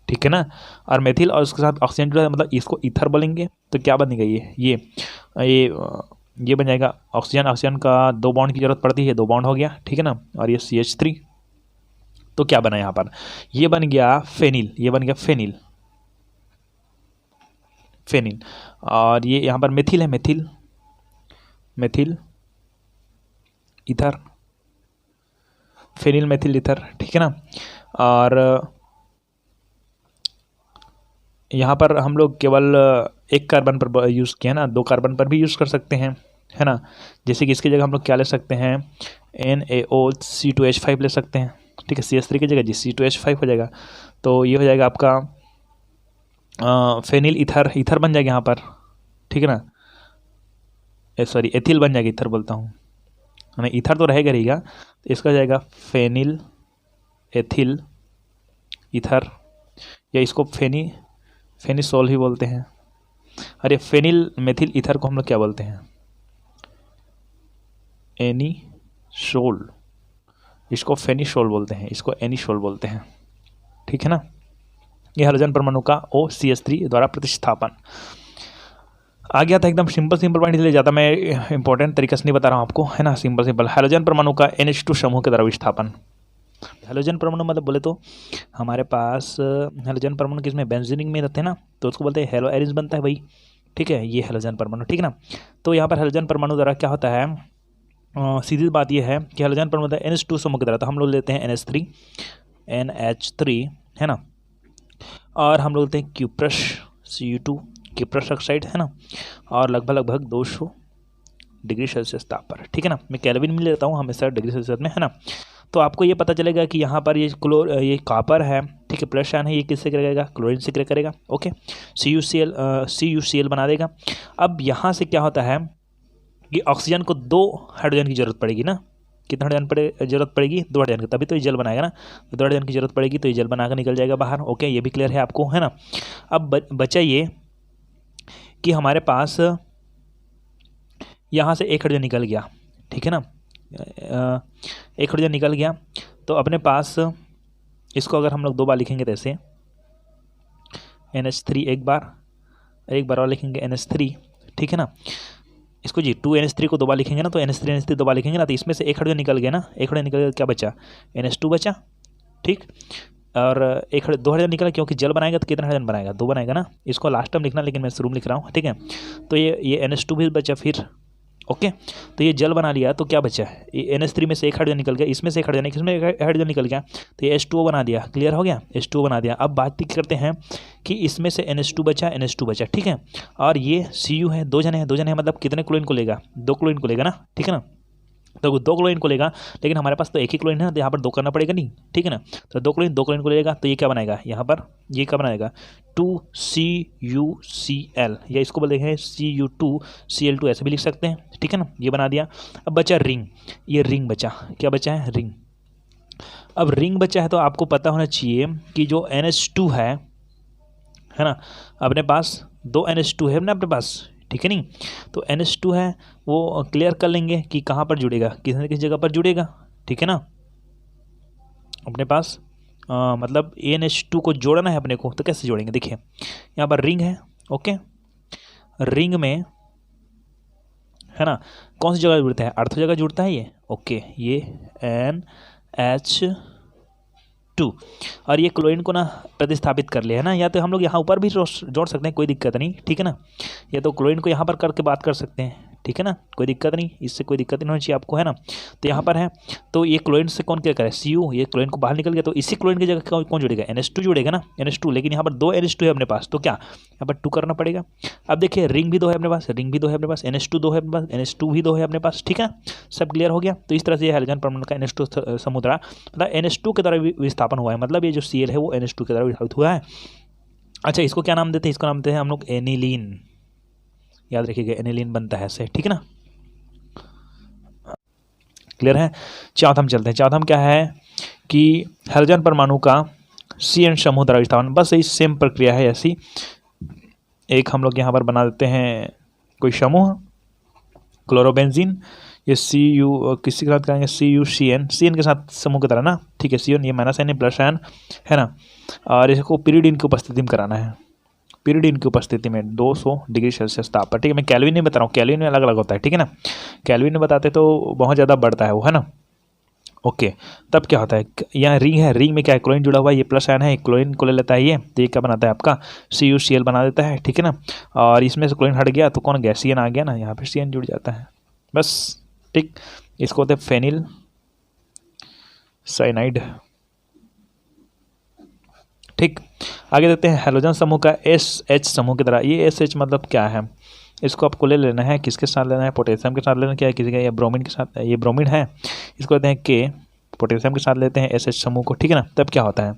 ठीक है ना। और मेथिल और उसके साथ ऑक्सीजन जुड़ा है, मतलब इसको ईथर बोलेंगे। तो क्या बनेगा ये बन जाएगा ऑक्सीजन। ऑक्सीजन का 2 बॉन्ड की जरूरत पड़ती है, 2 बॉन्ड हो गया, ठीक है ना। और ये CH3, तो क्या बना यहाँ पर, ये बन गया फेनिल, ये बन गया फेनिल, फेनिल। और ये यहाँ पर मेथिल है, methyl, methyl ether, phenyl methyl ether, ठीक है ना। और यहाँ पर हम लोग केवल एक कार्बन पर यूज़ किया ना, 2 कार्बन पर भी यूज़ कर सकते हैं, है ना। जैसे कि इसकी जगह हम लोग क्या ले सकते हैं, NaOC2H5 ले सकते हैं, ठीक है। CH3 की जगह जी C2H5 हो जाएगा। तो ये हो जाएगा आपका फेनिल ईथर, ईथर बन जाएगा यहाँ पर, ठीक है ना। सॉरी, एथिल बन जाएगा, ईथर बोलता हूँ, नहीं ईथर तो रहेगा। तो इसका जाएगा फेनिल एथिल ईथर, या इसको फेनिसोल भी बोलते हैं। अरे फेनिल मेथिल ईथर को हम लोग क्या बोलते हैं, एनीसोल। इसको फेनिसोल बोलते हैं, इसको एनीसोल बोलते हैं, ठीक है ना। ये हाइड्रोजन परमाणु का OCH3 द्वारा प्रतिस्थापन। आ गया था एकदम सिंपल पॉइंट, इसलिए ज़्यादा मैं इंपॉर्टेंट तरीके से नहीं बता रहा हूँ आपको, है ना। सिंपल हाइड्रोजन परमाणु का NH2 समूह के द्वारा विस्थापन। हाइड्रोजन परमाणु मतलब बोले तो हमारे पास हाइड्रोजन परमाणु किसमें, बेंजीन में रहते हैं ना, तो उसको बोलते हैं हेलो एरिस बनता है भाई, ठीक है। ये हाइड्रोजन परमाणु, ठीक है ना। तो यहाँ पर हाइड्रोजन परमाणु द्वारा क्या होता है, सीधी बात यह है कि हाइड्रोजन परमाणु NH2 समूह की तरह, तो हम लोग लेते हैं NH3, है ना। और हम लोग लेते हैं क्यूप्रस Cu2, क्यूप्रस ऑक्साइड, है ना। और लगभग 200 डिग्री सेल्सियस ताप पर, ठीक है ना। मैं केल्विन में लेता हूँ हमेशा डिग्री सेल्सियस में, है ना। तो आपको ये पता चलेगा कि यहाँ पर ये कॉपर है, ठीक है, प्लस आयन है, ये किससे क्रिया करेगा, क्लोरीन से क्रिया करेगा, ओके। CuCl बना देगा। अब यहाँ से क्या होता है कि ऑक्सीजन को 2 हाइड्रोजन की जरूरत पड़ेगी ना, कितना हाइड्रोजन जरूरत पड़ेगी, 2 हाइड्रोजन की, तभी तो ये जल बनाएगा ना। तो 2 हाइड्रोजन की जरूरत पड़ेगी, तो ये जल बनाकर निकल जाएगा बाहर, ओके। ये भी क्लियर है आपको, है ना। अब बचा ये कि हमारे पास यहाँ से एक हाइड्रोजन निकल गया, ठीक है ना। एक हाइड्रोजन निकल गया, तो अपने पास इसको अगर हम लोग 2 बार लिखेंगे तो ऐसे NH3 एक बार और लिखेंगे NH3, ठीक है ना। इसको जी 2NH3 को 2 बार लिखेंगे ना, तो NH3 2 बार लिखेंगे ना, तो इसमें से एक हाइड्रोजन निकल गया ना, एक हाइड्रोजन निकल गया, क्या बचा, NH2 बचा, ठीक। और 2 हाइड्रोजन निकला, क्योंकि जल बनाएगा तो कितना हाइड्रोजन बनाएगा, 2 बनाएगा ना। इसको लास्ट टाइम लिखना, लेकिन मैं शुरू में लिख रहा हूँ, ठीक है। तो ये NH2 भी बचा फिर, ओके। तो ये जल बना लिया, तो क्या बचा, ये NH3 में से एक हाइड्रोजन निकल गया, इसमें से एक हाइड्रोजन, इसमें एक हाइड्रोजन निकल गया, तो ये H2O बना दिया, क्लियर हो गया, H2O बना दिया। अब बात करते हैं कि इसमें से NH2 बचा, ठीक है। और ये Cu है, 2 जने हैं, मतलब कितने क्लोरीन को लेगा, 2 क्लोरीन को लेगा ना, ठीक है ना। तो 2 क्लोरीन को लेगा, लेकिन हमारे पास तो एक ही क्लोरीन है, तो यहाँ पर 2 करना पड़ेगा नहीं, ठीक है ना। तो 2 क्लोरीन को लेगा, तो ये क्या बनाएगा, यहाँ पर ये क्या बनाएगा, 2CuCl, या इसको बोलते हैं Cu2Cl2, ऐसे भी लिख सकते हैं, ठीक है ना। ये बना दिया। अब बचा रिंग, ये रिंग बचा, क्या बचा है, रिंग। अब रिंग बचा है, तो आपको पता होना चाहिए कि जो NH2 है ना, अपने पास 2 NH2 है ना अपने पास, ठीक है नहीं। तो NH2 है, वो क्लियर कर लेंगे कि कहाँ पर जुड़ेगा, किस न किस जगह पर जुड़ेगा, ठीक है ना। अपने पास मतलब NH2 को जोड़ना है अपने को, तो कैसे जोड़ेंगे, देखिए यहाँ पर रिंग है, ओके। रिंग में, है ना, कौन सी जगह जुड़ता है, अर्थ जगह जुड़ता है ये, ओके। ये NH2, और ये क्लोरीन को ना प्रतिस्थापित कर लिया है ना, या तो हम लोग यहाँ ऊपर भी जोड़ सकते हैं, कोई दिक्कत नहीं, ठीक है ना। या तो क्लोरीन को यहाँ पर करके बात कर सकते हैं, ठीक है ना, कोई दिक्कत नहीं, इससे कोई दिक्कत नहीं होनी चाहिए आपको, है ना। तो यहाँ पर है, तो ये क्लोरीन से कौन क्या करे, Cu, ये क्लोरीन को बाहर निकल गया, तो इसी क्लोरीन की जगह कौन जुड़ेगा, NH2 जुड़ेगा ना, NH2। लेकिन यहाँ पर 2 NH2 है अपने पास, तो क्या यहाँ पर 2 करना पड़ेगा। अब देखिए रिंग भी 2 है अपने पास, NH2 2 है अपने पास, NH2 भी 2 है अपने पास, ठीक है। सब क्लियर हो गया। तो इस तरह से हाइड्रोजन परमाणु का NH2 समूह द्वारा, मतलब NH2 के द्वारा विस्थापन हुआ है, मतलब ये जो Cl है वो NH2 के द्वारा विस्थापित हुआ है। अच्छा, इसको क्या नाम देते हैं, इसको नाम देते हैं हम लोग एनिलीन, याद रखिएगा एनिलीन बनता है ऐसे, ठीक है ना। क्लियर है। चौथम चलते हैं। चौथम क्या है कि हाइड्रोजन परमाणु का CN समूह द्वारा विस्थापन, बस यही सेम प्रक्रिया है ऐसी। एक हम लोग यहाँ पर बना देते हैं कोई समूह क्लोरोबेंजीन, ये CU किसी के साथ करेंगे CuCN के साथ समूह की तरह ना, ठीक है। CN ये माइनस आयन प्लस आयन है ना, और इसको पीरियडिन की उपस्थिति में कराना है, पीरियडिन की उपस्थिति में 200 डिग्री सेल्सियस ताप पर, ठीक है। मैं केल्विन नहीं बता रहा हूँ, केल्विन में अलग अलग होता है, ठीक है ना। केल्विन में बताते तो बहुत ज़्यादा बढ़ता है वो, है ना। ओके, तब क्या होता है, यहाँ रिंग है, रिंग में क्या है, क्लोरीन जुड़ा हुआ है, ये प्लस आयन है, क्लोरीन को ले लेता है ये, तो ये क्या बनाता है आपका CuCl बना देता है, ठीक है ना। और इसमें से क्लोरीन हट गया तो कौन गया, CN आ गया ना, यहाँ पे CN जुड़ जाता है बस, ठीक। इसको होते हैं फेनिल साइनाइड, ठीक। आगे देखते हैं हैलोजन समूह का SH समूह की तरह। ये SH मतलब क्या है, इसको आपको ले लेना है, किसके साथ लेना है, पोटेशियम के साथ लेना, क्या है किसी का, ये ब्रोमीन के साथ, ये ब्रोमीन है, इसको लेते हैं K, पोटेशियम के साथ लेते हैं SH समूह को, ठीक है ना। तब क्या होता है,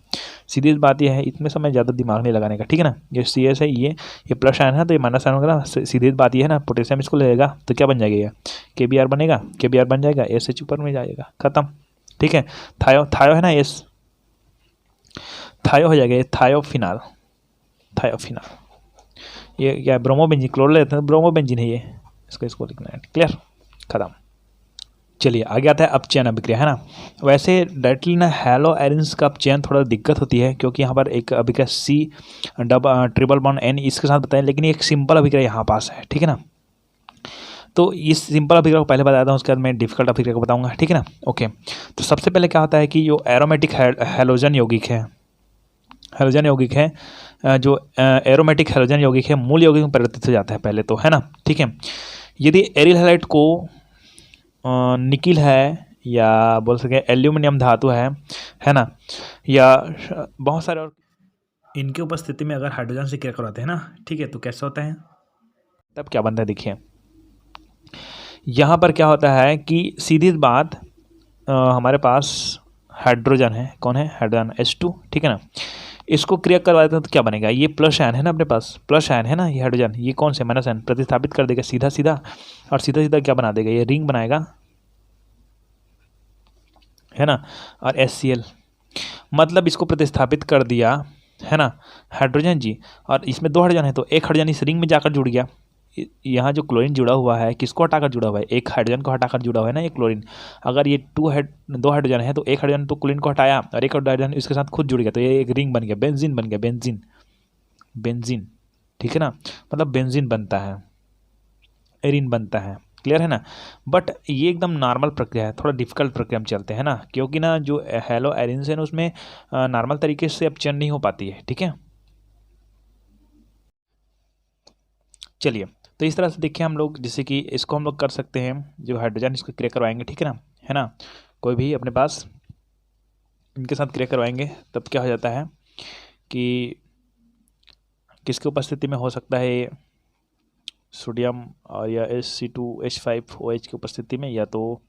सीधी बात यह है, इसमें समय ज़्यादा दिमाग नहीं लगाने का, ठीक है ना। ये CS है, ये प्लस आयन है तो ये माइनस आयन होगा ना, सीधी बात ये है ना, पोटेशियम इसको लेगा तो क्या बन जाएगा, ये KBr बनेगा, KBr बन जाएगा, SH ऊपर में जाएगा, खत्म, ठीक है। थायो है ना, S थायो हो जाएगा, ये थायोफिनाल, ये क्या है, ब्रोमोबेंजीन, क्लोर लेते हैं ब्रोमोबेंजीन है ये, इसको लिखना है, क्लियर, खत्म। चलिए आगे आता है अपचयन अभिक्रिया, है ना। वैसे डायरेक्टली ना हैलो एरिन्स का अपचयन थोड़ा दिक्कत होती है, क्योंकि यहाँ पर एक अभिक्रिया ट्रिपल बॉन्ड N इसके साथ बताएं, लेकिन एक सिंपल अभिक्रिया यहाँ पास है, ठीक है ना। तो इस सिंपल अभिक्रिया को पहले बताता हूँ, उसके बाद मैं डिफिकल्ट अभिक्रिया को बताऊँगा, ठीक है ना। ओके, तो सबसे पहले क्या होता है कि जो एरोमेटिक हैलोजन यौगिक है, जो एरोमेटिक हैलोजन यौगिक है, मूल यौगिक में परिवर्तित हो जाता है पहले तो, है ना, ठीक है। यदि एरिल हैलाइड को निकिल है या बोल सके एल्यूमिनियम धातु है ना, या बहुत सारे और इनकी उपस्थिति में अगर हाइड्रोजन से क्रिया करवाते हैं ना, ठीक है, तो कैसा होता है, तब क्या बनता है, देखिए यहाँ पर क्या होता है कि सीधी बात हमारे पास हाइड्रोजन है, कौन है, हाइड्रोजन H2, ठीक है ना। इसको क्रिया करवा देते हैं तो क्या बनेगा, ये प्लस आयन है ना, अपने पास प्लस आयन है ना, ये हाइड्रोजन, ये कौन से माइनस आयन प्रतिस्थापित कर देगा सीधा सीधा, और सीधा सीधा क्या बना देगा, ये रिंग बनाएगा, है ना। और HCl मतलब इसको प्रतिस्थापित कर दिया, है ना, हाइड्रोजन जी, और इसमें 2 हाइड्रोजन है तो एक हाइड्रोजन इस रिंग में जाकर जुड़ गया। यहाँ जो क्लोरीन जुड़ा हुआ है किसको हटाकर जुड़ा हुआ है, एक हाइड्रोजन को हटाकर जुड़ा हुआ है ना ये क्लोरीन। अगर ये 2 हाइड्रोजन है तो एक हाइड्रोजन तो क्लोरीन को हटाया और एक हाइड्रोजन इसके साथ खुद जुड़ गया, तो ये एक रिंग बन गया, बेंजीन बन गया, बेंजीन, ठीक है ना। मतलब बेंजीन बनता है, एरिन बनता है, क्लियर है ना। बट ये एकदम नॉर्मल प्रक्रिया है, थोड़ा डिफिकल्ट प्रक्रिया में चलते हैं ना, क्योंकि ना जो हैलो एरिन्स है ना उसमें नॉर्मल तरीके से अपचयन नहीं हो पाती है, ठीक है। चलिए, तो इस तरह से देखिए हम लोग, जैसे कि इसको हम लोग कर सकते हैं, जो हाइड्रोजन इसको क्रिया करवाएंगे, ठीक है ना, कोई भी अपने पास इनके साथ क्रिया करवाएंगे तब क्या हो जाता है कि किसकी उपस्थिति में हो सकता है, सोडियम और या H2H5OH की उपस्थिति में, या तो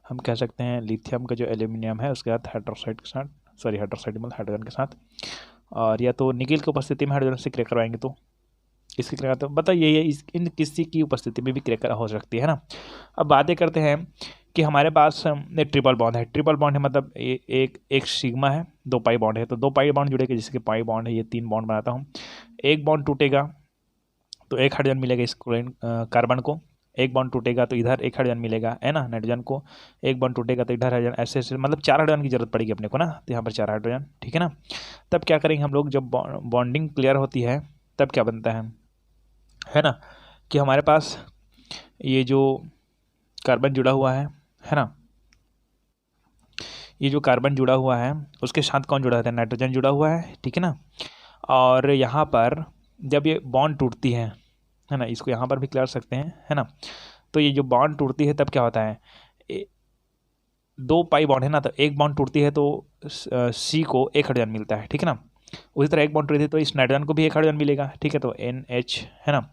हम कह सकते हैं लिथियम का जो एल्यूमिनियम है उसके साथ हाइड्रोक्साइड के साथ, सॉरी हाइड्रोक्साइड मतलब हाइड्रोजन के साथ, और या तो निकिल की उपस्थिति में हाइड्रोजन से क्रिया करवाएंगे तो इसकी क्रिया, तो बताइए ये इन किसी की उपस्थिति में भी क्रिया हो सकती है ना। अब बातें करते हैं कि हमारे पास ट्रिपल बॉन्ड है, ट्रिपल बॉन्ड है मतलब एक सिग्मा है, 2 पाई बॉन्ड है, तो 2 पाई बॉन्ड जुड़ेगा, जिसके पाई बॉन्ड है, ये 3 बॉन्ड बनाता हूँ, एक बॉन्ड टूटेगा तो एक हाइड्रोजन मिलेगा इस कार्बन को, एक बॉन्ड टूटेगा तो इधर एक हाइड्रोजन मिलेगा, है ना, नाइट्रोजन को, एक बॉन्ड टूटेगा तो इधर हाइड्रोजन, ऐसे ऐसे मतलब 4 हाइड्रोजन की जरूरत पड़ेगी अपने को ना, तो यहाँ पर 4 हाइड्रोजन, ठीक है ना। तब क्या करेंगे हम लोग, जब बॉन्डिंग क्लियर होती है तब क्या बनता है ना, कि हमारे पास ये जो कार्बन जुड़ा हुआ है ना, ये जो कार्बन जुड़ा हुआ है उसके साथ कौन जुड़ा है, नाइट्रोजन जुड़ा हुआ है, ठीक है ना। और यहाँ पर जब ये बॉन्ड टूटती है ना, इसको यहाँ पर भी क्लियर सकते हैं, है ना। तो ये जो बॉन्ड टूटती है तब क्या होता है, 2 पाई बॉन्ड है ना, तो एक बॉन्ड टूटती है तो C को एक हाइड्रोजन मिलता है, ठीक है ना। उसी तरह एक बॉन्ड टूटती है तो इस नाइट्रोजन को भी एक हाइड्रोजन मिलेगा, ठीक है, तो NH, है ना।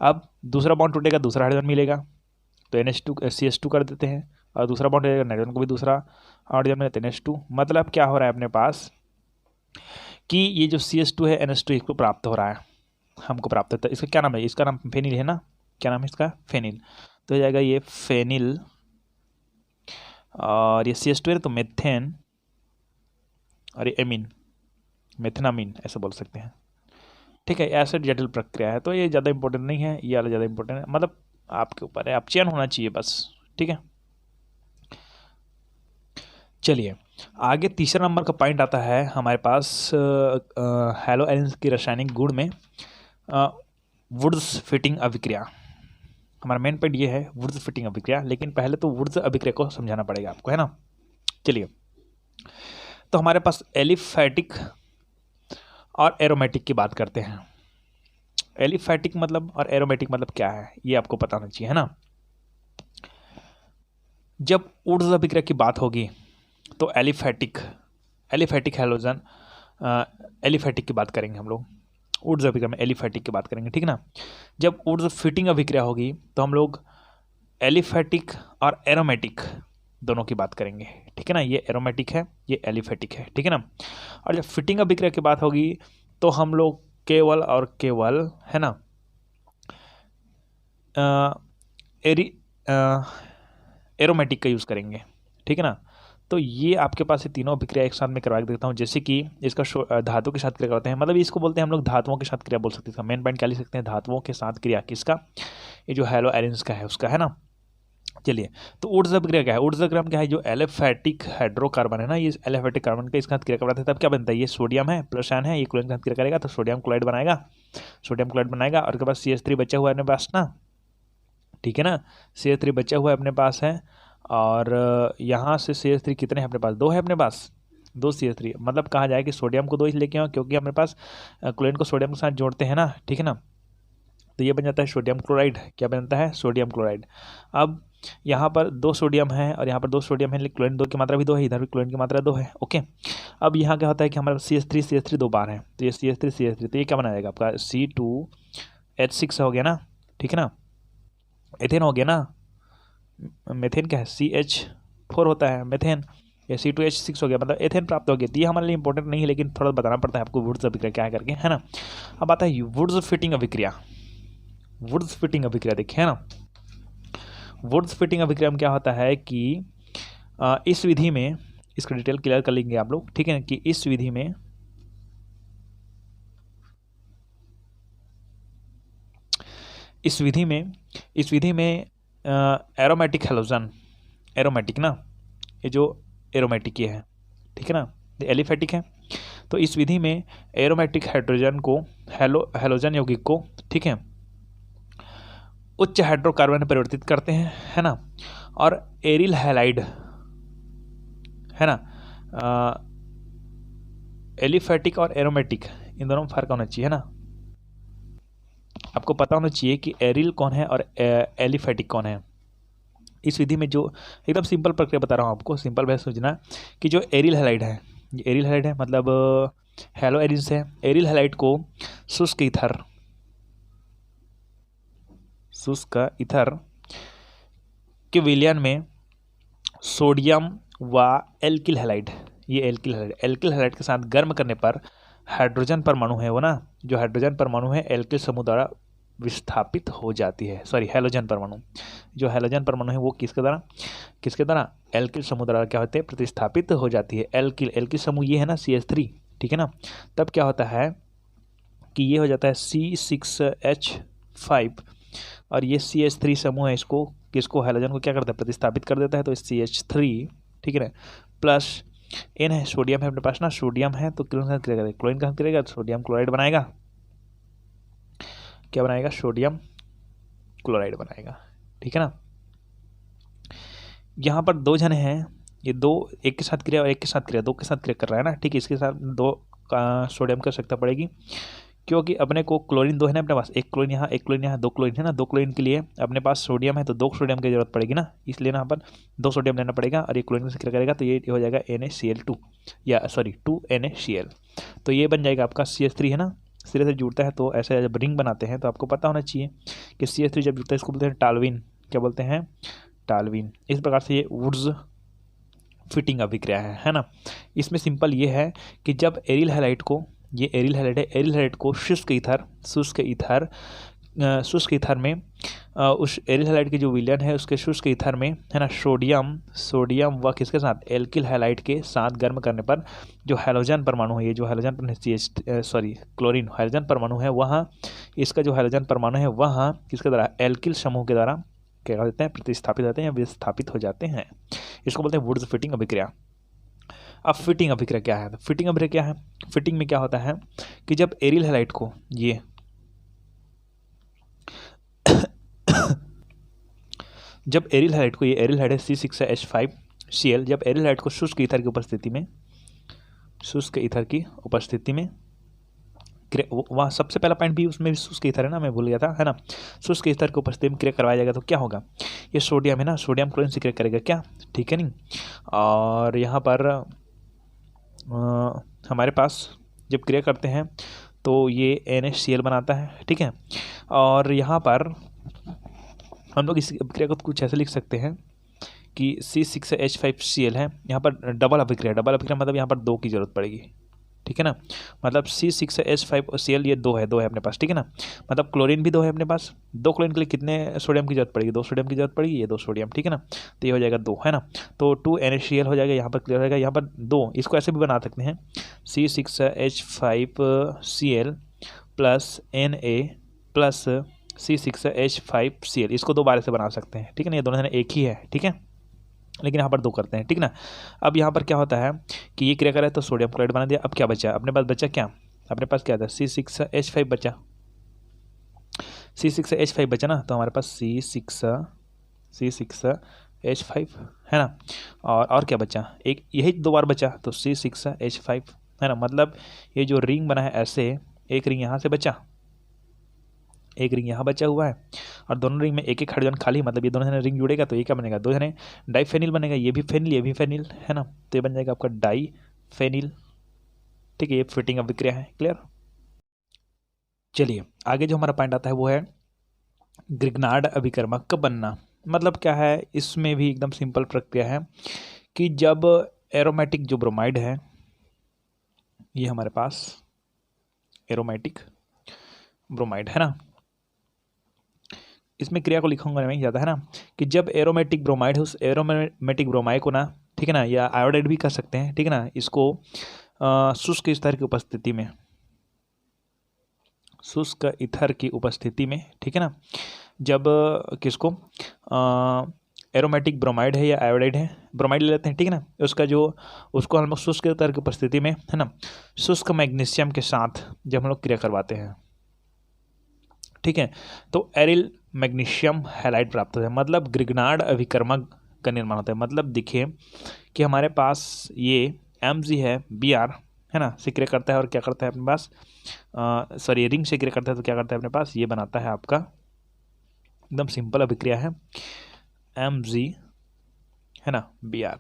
अब दूसरा बॉन्ड टूटेगा, दूसरा हाइड्रोजन मिलेगा, तो NH2 CH2 कर देते हैं, और दूसरा बॉन्ड टूटेगा, नाइट्रोजन को भी दूसरा हाइड्रोजन मिलता है, NH2। मतलब क्या हो रहा है अपने पास कि ये जो CH2 है NH2 इसको प्राप्त हो रहा है, हमको प्राप्त होता है, इसका क्या नाम है, इसका नाम फेनिल है ना, क्या नाम है इसका, फेनिल। तो हो जाएगा ये फेनिल, और ये CH2 है तो मेथेन, और ये एमीन, मेथेनामीन ऐसा बोल सकते हैं। ठीक है, ऐसे जटिल प्रक्रिया है, तो ये ज़्यादा इंपॉर्टेंट नहीं है, ये वाला ज़्यादा इंपॉर्टेंट है, मतलब आपके ऊपर है, आप चयन होना चाहिए बस। ठीक है, चलिए आगे तीसरा नंबर का पॉइंट आता है हमारे पास हैलो एलिन्स की रासायनिक गुण में वुड्स फिटिंग अभिक्रिया। हमारा मेन पॉइंट ये है वुड्स फिटिंग अभिक्रिया, लेकिन पहले तो वुड्स अभिक्रिया को समझाना पड़ेगा आपको, है ना। चलिए, तो हमारे पास एलिफैटिक और एरोमेटिक की बात करते हैं। एलिफैटिक मतलब और एरोमेटिक मतलब क्या है, ये आपको पता होना चाहिए, है ना। जब वुड्स अभिक्रिया की बात होगी तो एलिफैटिक हैलोजन एलिफैटिक की बात करेंगे हम लोग, वुड्स अभिक्रिया में एलिफैटिक की बात करेंगे, ठीक ना। जब वुड्स फिटिंग अभिक्रिया होगी तो हम लोग एलिफैटिक और एरोमेटिक दोनों की बात करेंगे, ठीक है ना। ये एरोमेटिक है, ये एलिफैटिक है, ठीक है ना। और जब फिटिंग अभिक्रिया की बात होगी तो हम लोग केवल और केवल, है ना, एरोमेटिक का यूज़ करेंगे, ठीक है ना। तो ये आपके पास ये तीनों अभिक्रिया एक साथ में करवा देता हूँ। जैसे कि इसका धातु के साथ क्रिया करवाते हैं, मतलब इसको बोलते हैं हम लोग धातुओं के साथ क्रिया बोल सकते हैं। मेन पॉइंट क्या लिख सकते हैं, धातुओं के साथ क्रिया, किसका, ये जो हैलो एलिन्स का है उसका, है ना। चलिए, तो वुड्स अभिक्रिया क्या है, वुड्स अभिक्रिया क्या है, जो एलिफैटिक हाइड्रोकार्बन है ना, ये एलिफैटिक कार्बन का इसका क्रिया करवाते हैं, तब क्या बनता है, ये सोडियम है प्लस आयन है, ये क्लोरीन का क्रिया करेगा तो सोडियम क्लोराइड बनाएगा, और उसके बाद CH3 बचा हुआ है अपने पास ना, ठीक है ना। CH3 बचा हुआ है अपने पास है, और यहाँ से CH3 कितने हैं अपने पास, 2 है अपने पास, 2 CH3, मतलब कहा जाए कि सोडियम को 2 ही लेके आओ, क्योंकि अपने पास क्लोरीन को सोडियम के साथ जोड़ते हैं ना, ठीक है ना। तो ये बन जाता है सोडियम क्लोराइड, क्या बनता है, सोडियम क्लोराइड। अब यहाँ पर 2 सोडियम है और यहाँ पर 2 सोडियम है, लेकिन क्लोरीन 2 की मात्रा भी 2 है, इधर भी क्लोरीन की मात्रा 2 है, ओके। अब यहाँ क्या होता है कि हमारे CH3 2 बार है, तो ये CH3 तो ये क्या बना जाएगा आपका C2H6 हो गया ना, ठीक है ना। एथेन हो गया ना, मेथेन क्या है, CH4 होता है मेथेन, या C2H6 हो गया, मतलब एथेन प्राप्त हो गया। तो ये हमारे लिए इंपॉर्टेंट नहीं है, लेकिन थोड़ा बताना पड़ता है आपको वुड्स अभिक्रिया क्या है करके, है ना। अब आता है वुड्स फिटिंग अभिक्रिया। वुड्स फिटिंग अभिक्रिया देखिए, है ना। वुड्स फिटिंग अभिक्रिया में क्या होता है कि इस विधि में, इसका डिटेल क्लियर कर लेंगे आप लोग, ठीक है ना, कि इस विधि में एरोमेटिक हैलोजन, एरोमेटिक ना, ये जो एरोमेटिक ये है, ठीक है ना, ये एलिफैटिक है। तो इस विधि में एरोमेटिक हाइड्रोजन को हैलोजन यौगिक को, ठीक है, उच्च हाइड्रोकार्बन में परिवर्तित करते हैं, है ना। और एरिल हैलाइड, है ना, एलिफैटिक और एरोमेटिक इन दोनों में फर्क होना चाहिए, है ना। आपको पता होना चाहिए कि एरिल कौन है और एलिफैटिक कौन है। इस विधि में जो एकदम सिंपल प्रक्रिया बता रहा हूँ आपको, सिंपल वैसे सोचना कि जो एरिल हैलाइड है, ये एरिल हैलाइड है, मतलब हैलो एरिल्स है। एरिल हैलाइड को शुष्क ईथर के विलयन में सोडियम व एल्किल हैलाइड, ये एल्किल हैलाइड के साथ गर्म करने पर हाइड्रोजन परमाणु है वो ना, जो हाइड्रोजन परमाणु है एल्किल समूह द्वारा विस्थापित हो जाती है, सॉरी हैलोजन परमाणु, जो हैलोजन परमाणु है वो किसके द्वारा एल्किल समूह द्वारा क्या होते हैं, प्रतिस्थापित हो जाती है। एल्किल समूह ये है ना CH3, ठीक है ना। तब क्या होता है कि ये हो जाता है C6H5, और ये CH3 समूह है, इसको किसको, हैलोजन को क्या करता है, प्रतिस्थापित कर देता है। तो CH3, ठीक है ना, प्लस N है, सोडियम है अपने पास ना, सोडियम है तो क्लोरीन का करेगा सोडियम क्लोराइड बनाएगा, क्या बनाएगा, सोडियम क्लोराइड बनाएगा, ठीक है ना। यहाँ पर 2 जने हैं, ये 2 एक के साथ क्रिया और एक के साथ क्रिया, 2 के साथ क्रिया कर रहा है ना, ठीक है। इसके साथ 2 का सोडियम की आवश्यकता पड़ेगी, क्योंकि अपने को क्लोरीन 2 है ना अपने पास, एक क्लोरीन यहाँ 2 क्लोरीन है ना, 2 क्लोरीन के लिए अपने पास सोडियम है तो 2 सोडियम की जरूरत पड़ेगी ना, इसलिए यहाँ पर 2 सोडियम लेना पड़ेगा, और ये क्लोरीन से क्रिया करेगा तो ये हो जाएगा NaCl2, या सॉरी 2NaCl। तो ये बन जाएगा आपका CH3 है ना, सिरे से जुड़ता है तो ऐसे जब रिंग बनाते हैं तो आपको पता होना चाहिए कि CH3 जब जुड़ता है इसको बोलते हैं टाल्विन, क्या बोलते हैं, टाल्विन। इस प्रकार से ये वुड्स फिटिंग अभिक्रिया है ना। इसमें सिंपल ये है कि जब एरिल हैलाइड को, ये एरिल हैलाइड है, एरिल हैलाइड को शुष्क ईथर में उस एरिल हैलाइड के जो विलयन है उसके शुष्क ईथर में है ना सोडियम व किसके साथ एल्किल हैलाइड के साथ गर्म करने पर जो हैलोजन परमाणु है, ये जो हैलोजन क्लोरीन हैलोजन परमाणु है, वहाँ इसका जो हैलोजन परमाणु है वहाँ किसके द्वारा एल्किल समूह के द्वारा क्या कहते हैं प्रतिस्थापित होते हैं या विस्थापित हो जाते हैं। इसको बोलते हैं वुड्स फिटिंग अभिक्रिया। अब फिटिंग अभिक्रिया क्या है? फिटिंग अभिक्रिया क्या है? फिटिंग में क्या होता है कि जब एरिल हैलाइड को ये जब एरिल हैलाइड को, ये एरिल हैलाइड है C6H5Cl, जब एरिल हैलाइड को शुष्क ईथर की उपस्थिति में वहाँ सबसे पहला पॉइंट भी उसमें भी शुष्क ईथर है ना, मैं भूल गया था, है ना। शुष्क ईथर की उपस्थिति में क्रिया करवाया जाएगा तो क्या होगा, ये सोडियम है ना, सोडियम क्लोरीन से क्रिया करेगा क्या, ठीक है नहीं। और यहाँ पर हमारे पास जब क्रिया करते हैं तो ये NaCl बनाता है, ठीक है। और यहाँ पर हम लोग इस अभिक्रिया को कुछ ऐसे लिख सकते हैं कि C6H5Cl है, यहाँ पर डबल अभिक्रिया मतलब यहाँ पर 2 की जरूरत पड़ेगी, ठीक है ना। मतलब C6H5Cl ये 2 है अपने पास, ठीक है ना। मतलब क्लोरीन भी 2 है अपने पास, 2 क्लोरीन के लिए कितने सोडियम की जरूरत पड़ेगी, 2 सोडियम की जरूरत पड़ेगी, ये 2 सोडियम, ठीक है ना। तो ये हो जाएगा 2, है ना। तो 2 NaCl हो जाएगा, यहाँ पर क्लियर हो जाएगा, यहाँ पर 2, इसको ऐसे भी बना सकते हैं C6H5Cl plus Na plus C6H5Cl, इसको 2 बार से बना सकते हैं, ठीक है ना। ये दोनों एक ही है, ठीक है, लेकिन यहाँ पर 2 करते हैं, ठीक ना। अब यहाँ पर क्या होता है कि ये क्रिया करा है तो सोडियम क्लोराइड बना दिया। अब क्या बचा अपने पास, बचा क्या अपने पास, क्या था C6H5 बचा, C6H5 बचा ना, तो हमारे पास C6H5 है ना। और क्या बचा, एक यही 2 बार बचा तो C6H5 है ना। मतलब ये जो रिंग बना है ऐसे, एक रिंग यहाँ से बचा, एक रिंग यहाँ बचा हुआ है, और दोनों रिंग में एक एक हाइड्रोजन खाली, मतलब ये दोनों जने रिंग जुड़ेगा तो ये क्या बनेगा, 2 जने डाइफेनिल बनेगा, ये भी फेनिल है ना। तो ये बन जाएगा आपका डाइफेनिल, ठीक है। ये फिटिंग अभिक्रिया है, क्लियर। चलिए आगे जो हमारा पॉइंट आता है वो है ग्रिग्नार्ड अभिकर्मक का बनना। मतलब क्या है, इसमें भी एकदम सिंपल प्रक्रिया है कि जब एरोमेटिक जो ब्रोमाइड है, ये हमारे पास एरोमेटिक ब्रोमाइड है ना, इसमें क्रिया को लिखूंगा नहीं ज़्यादा, है ना, कि जब एरोमेटिक ब्रोमाइड है उस एरोमेटिक ब्रोमाइड को ना, ठीक है ना, या आयोडाइड भी कर सकते हैं, ठीक है ना, इसको शुष्क ईथर की उपस्थिति में, शुष्क ईथर की उपस्थिति में, ठीक है ना, जब किसको एरोमेटिक ब्रोमाइड है या आयोडाइड है, ब्रोमाइड ले लेते हैं, ठीक है ना, उसको हम लोग शुष्क ईथर की उपस्थिति में, है ना, शुष्क मैग्नीशियम के साथ जब हम लोग क्रिया करवाते हैं, ठीक है, तो एरिल मैग्नीशियम हैलाइड प्राप्त होता है। मतलब ग्रिग्नार्ड अभिकर्मक का निर्माण होता है। मतलब देखिए कि हमारे पास ये Mg है Br, है ना, से क्रिया करता है और क्या करता है अपने पास, रिंग से क्रिया करता है तो क्या करता है अपने पास, ये बनाता है आपका, एकदम सिंपल अभिक्रिया है, Mg है ना Br।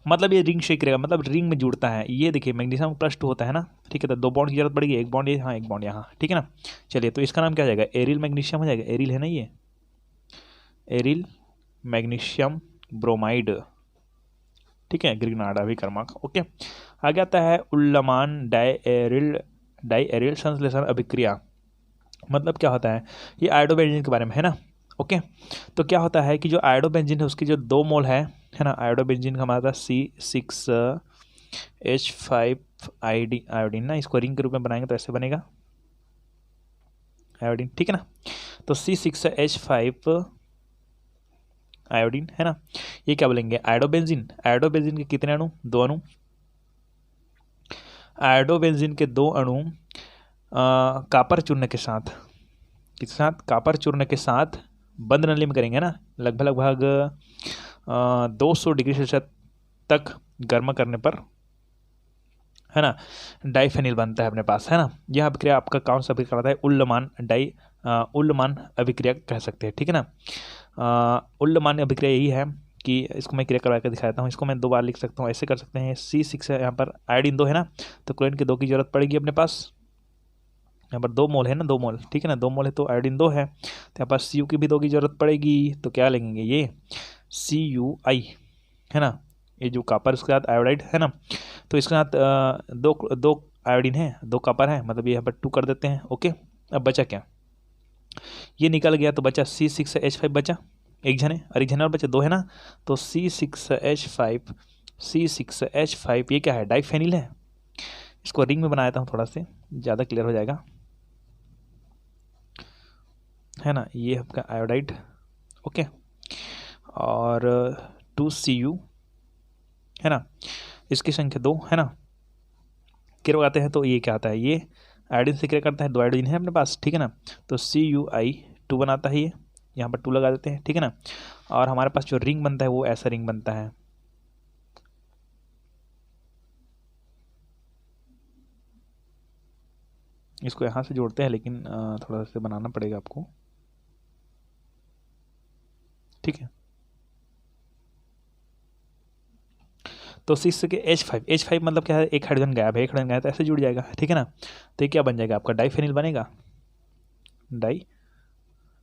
मतलब ये रिंग शेक रहेगा, मतलब रिंग में जुड़ता है। ये देखिए मैग्नीशियम प्लस 2 होता है ना, ठीक है, तो 2 बॉन्ड की जरूरत पड़ेगी, एक बॉन्ड यहाँ एक बॉन्ड यहाँ, ठीक है ना। चलिए तो इसका नाम क्या हो जाएगा, एरिल मैग्नीशियम हो जाएगा, एरिल है ना, ये एरिल मैग्नीशियम ब्रोमाइड, ठीक है, ग्रिग्नार्ड अभिकर्मक। ओके, आगे आता है उल्लमान डाइएरिल संश्लेषण अभिक्रिया। मतलब क्या होता है, ये आयोडोबेंजीन के बारे में है ना। ओके, तो क्या होता है कि जो आयोडोबेंजीन है उसकी जो 2 मोल है ना, आयोडोबेंजीन का हमारा C6H5 आयोडीन ना, इसको रिंग के रूप में बनाएंगे तो ऐसे बनेगा आयोडीन, ठीक है ना। तो C6H5 आयोडीन है ना, ये क्या बोलेंगे आयोडोबेंजीन। आयोडोबेंजीन के कितने अणु, 2 अणु। आयोडोबेंजीन के 2 अणु कॉपर चूर्ण के साथ, किसके साथ, कॉपर चूर्ण के साथ बंद नली में करेंगे ना, लगभग 200 डिग्री सेल्सियस तक गर्म करने पर, है ना, डाइफेनिल बनता है अपने पास, है ना। यह अभिक्रिया आपका कौन सा अभिक्रिया होता है, उल्लमान अभिक्रिया कह सकते हैं, ठीक है ना। उल्लमान अभिक्रिया यही है कि इसको मैं क्रिया करवा कर दिखाता हूँ। इसको मैं 2 बार लिख सकता हूँ, ऐसे कर सकते हैं, C6 है, यहाँ पर आयोडीन 2 है ना, तो क्लोरीन के 2 की जरूरत पड़ेगी अपने पास। यहाँ पर 2 मोल है ना, 2 मोल, ठीक है ना, 2 मोल है तो आयोडीन 2 है, तो यहाँ पर Cu की भी 2 की जरूरत पड़ेगी, तो क्या लेंगे ये CuI, है ना, ये जो कॉपर उसके साथ आयोडाइड है ना, तो इसके साथ 2 आयोडीन है, 2 कॉपर है, मतलब ये यहाँ पर 2 कर देते हैं। ओके, अब बचा क्या, ये निकल गया तो बचा C6H5 बचा, एक जने और एक जने और बचा, दो है ना। तो C6H5, C6H5 ये क्या है, डाइफेनिल है। इसको रिंग में बना देता हूँ थोड़ा से, ज़्यादा क्लियर हो जाएगा, है ना। ये आपका आयोडाइड, ओके। और 2Cu है ना, इसकी संख्या 2 है ना। क्रिया आते हैं तो ये क्या आता है, ये आयोडीन से क्रिया करता है, दो आयोडीन है अपने पास, ठीक है ना। तो CuI2 बनाता है ये, यहाँ पर 2 लगा देते हैं, ठीक है ना। और हमारे पास जो रिंग बनता है वो ऐसा रिंग बनता है, इसको यहाँ से जोड़ते हैं, लेकिन थोड़ा सा बनाना पड़ेगा आपको, ठीक है। तो 6 के H5 मतलब क्या है, एक हाइड्रोजन गायब है, एक हाइड्रोजन गायब तो ऐसे जुड़ जाएगा, ठीक है ना। तो ये क्या बन जाएगा आपका, डाइफेनिल बनेगा,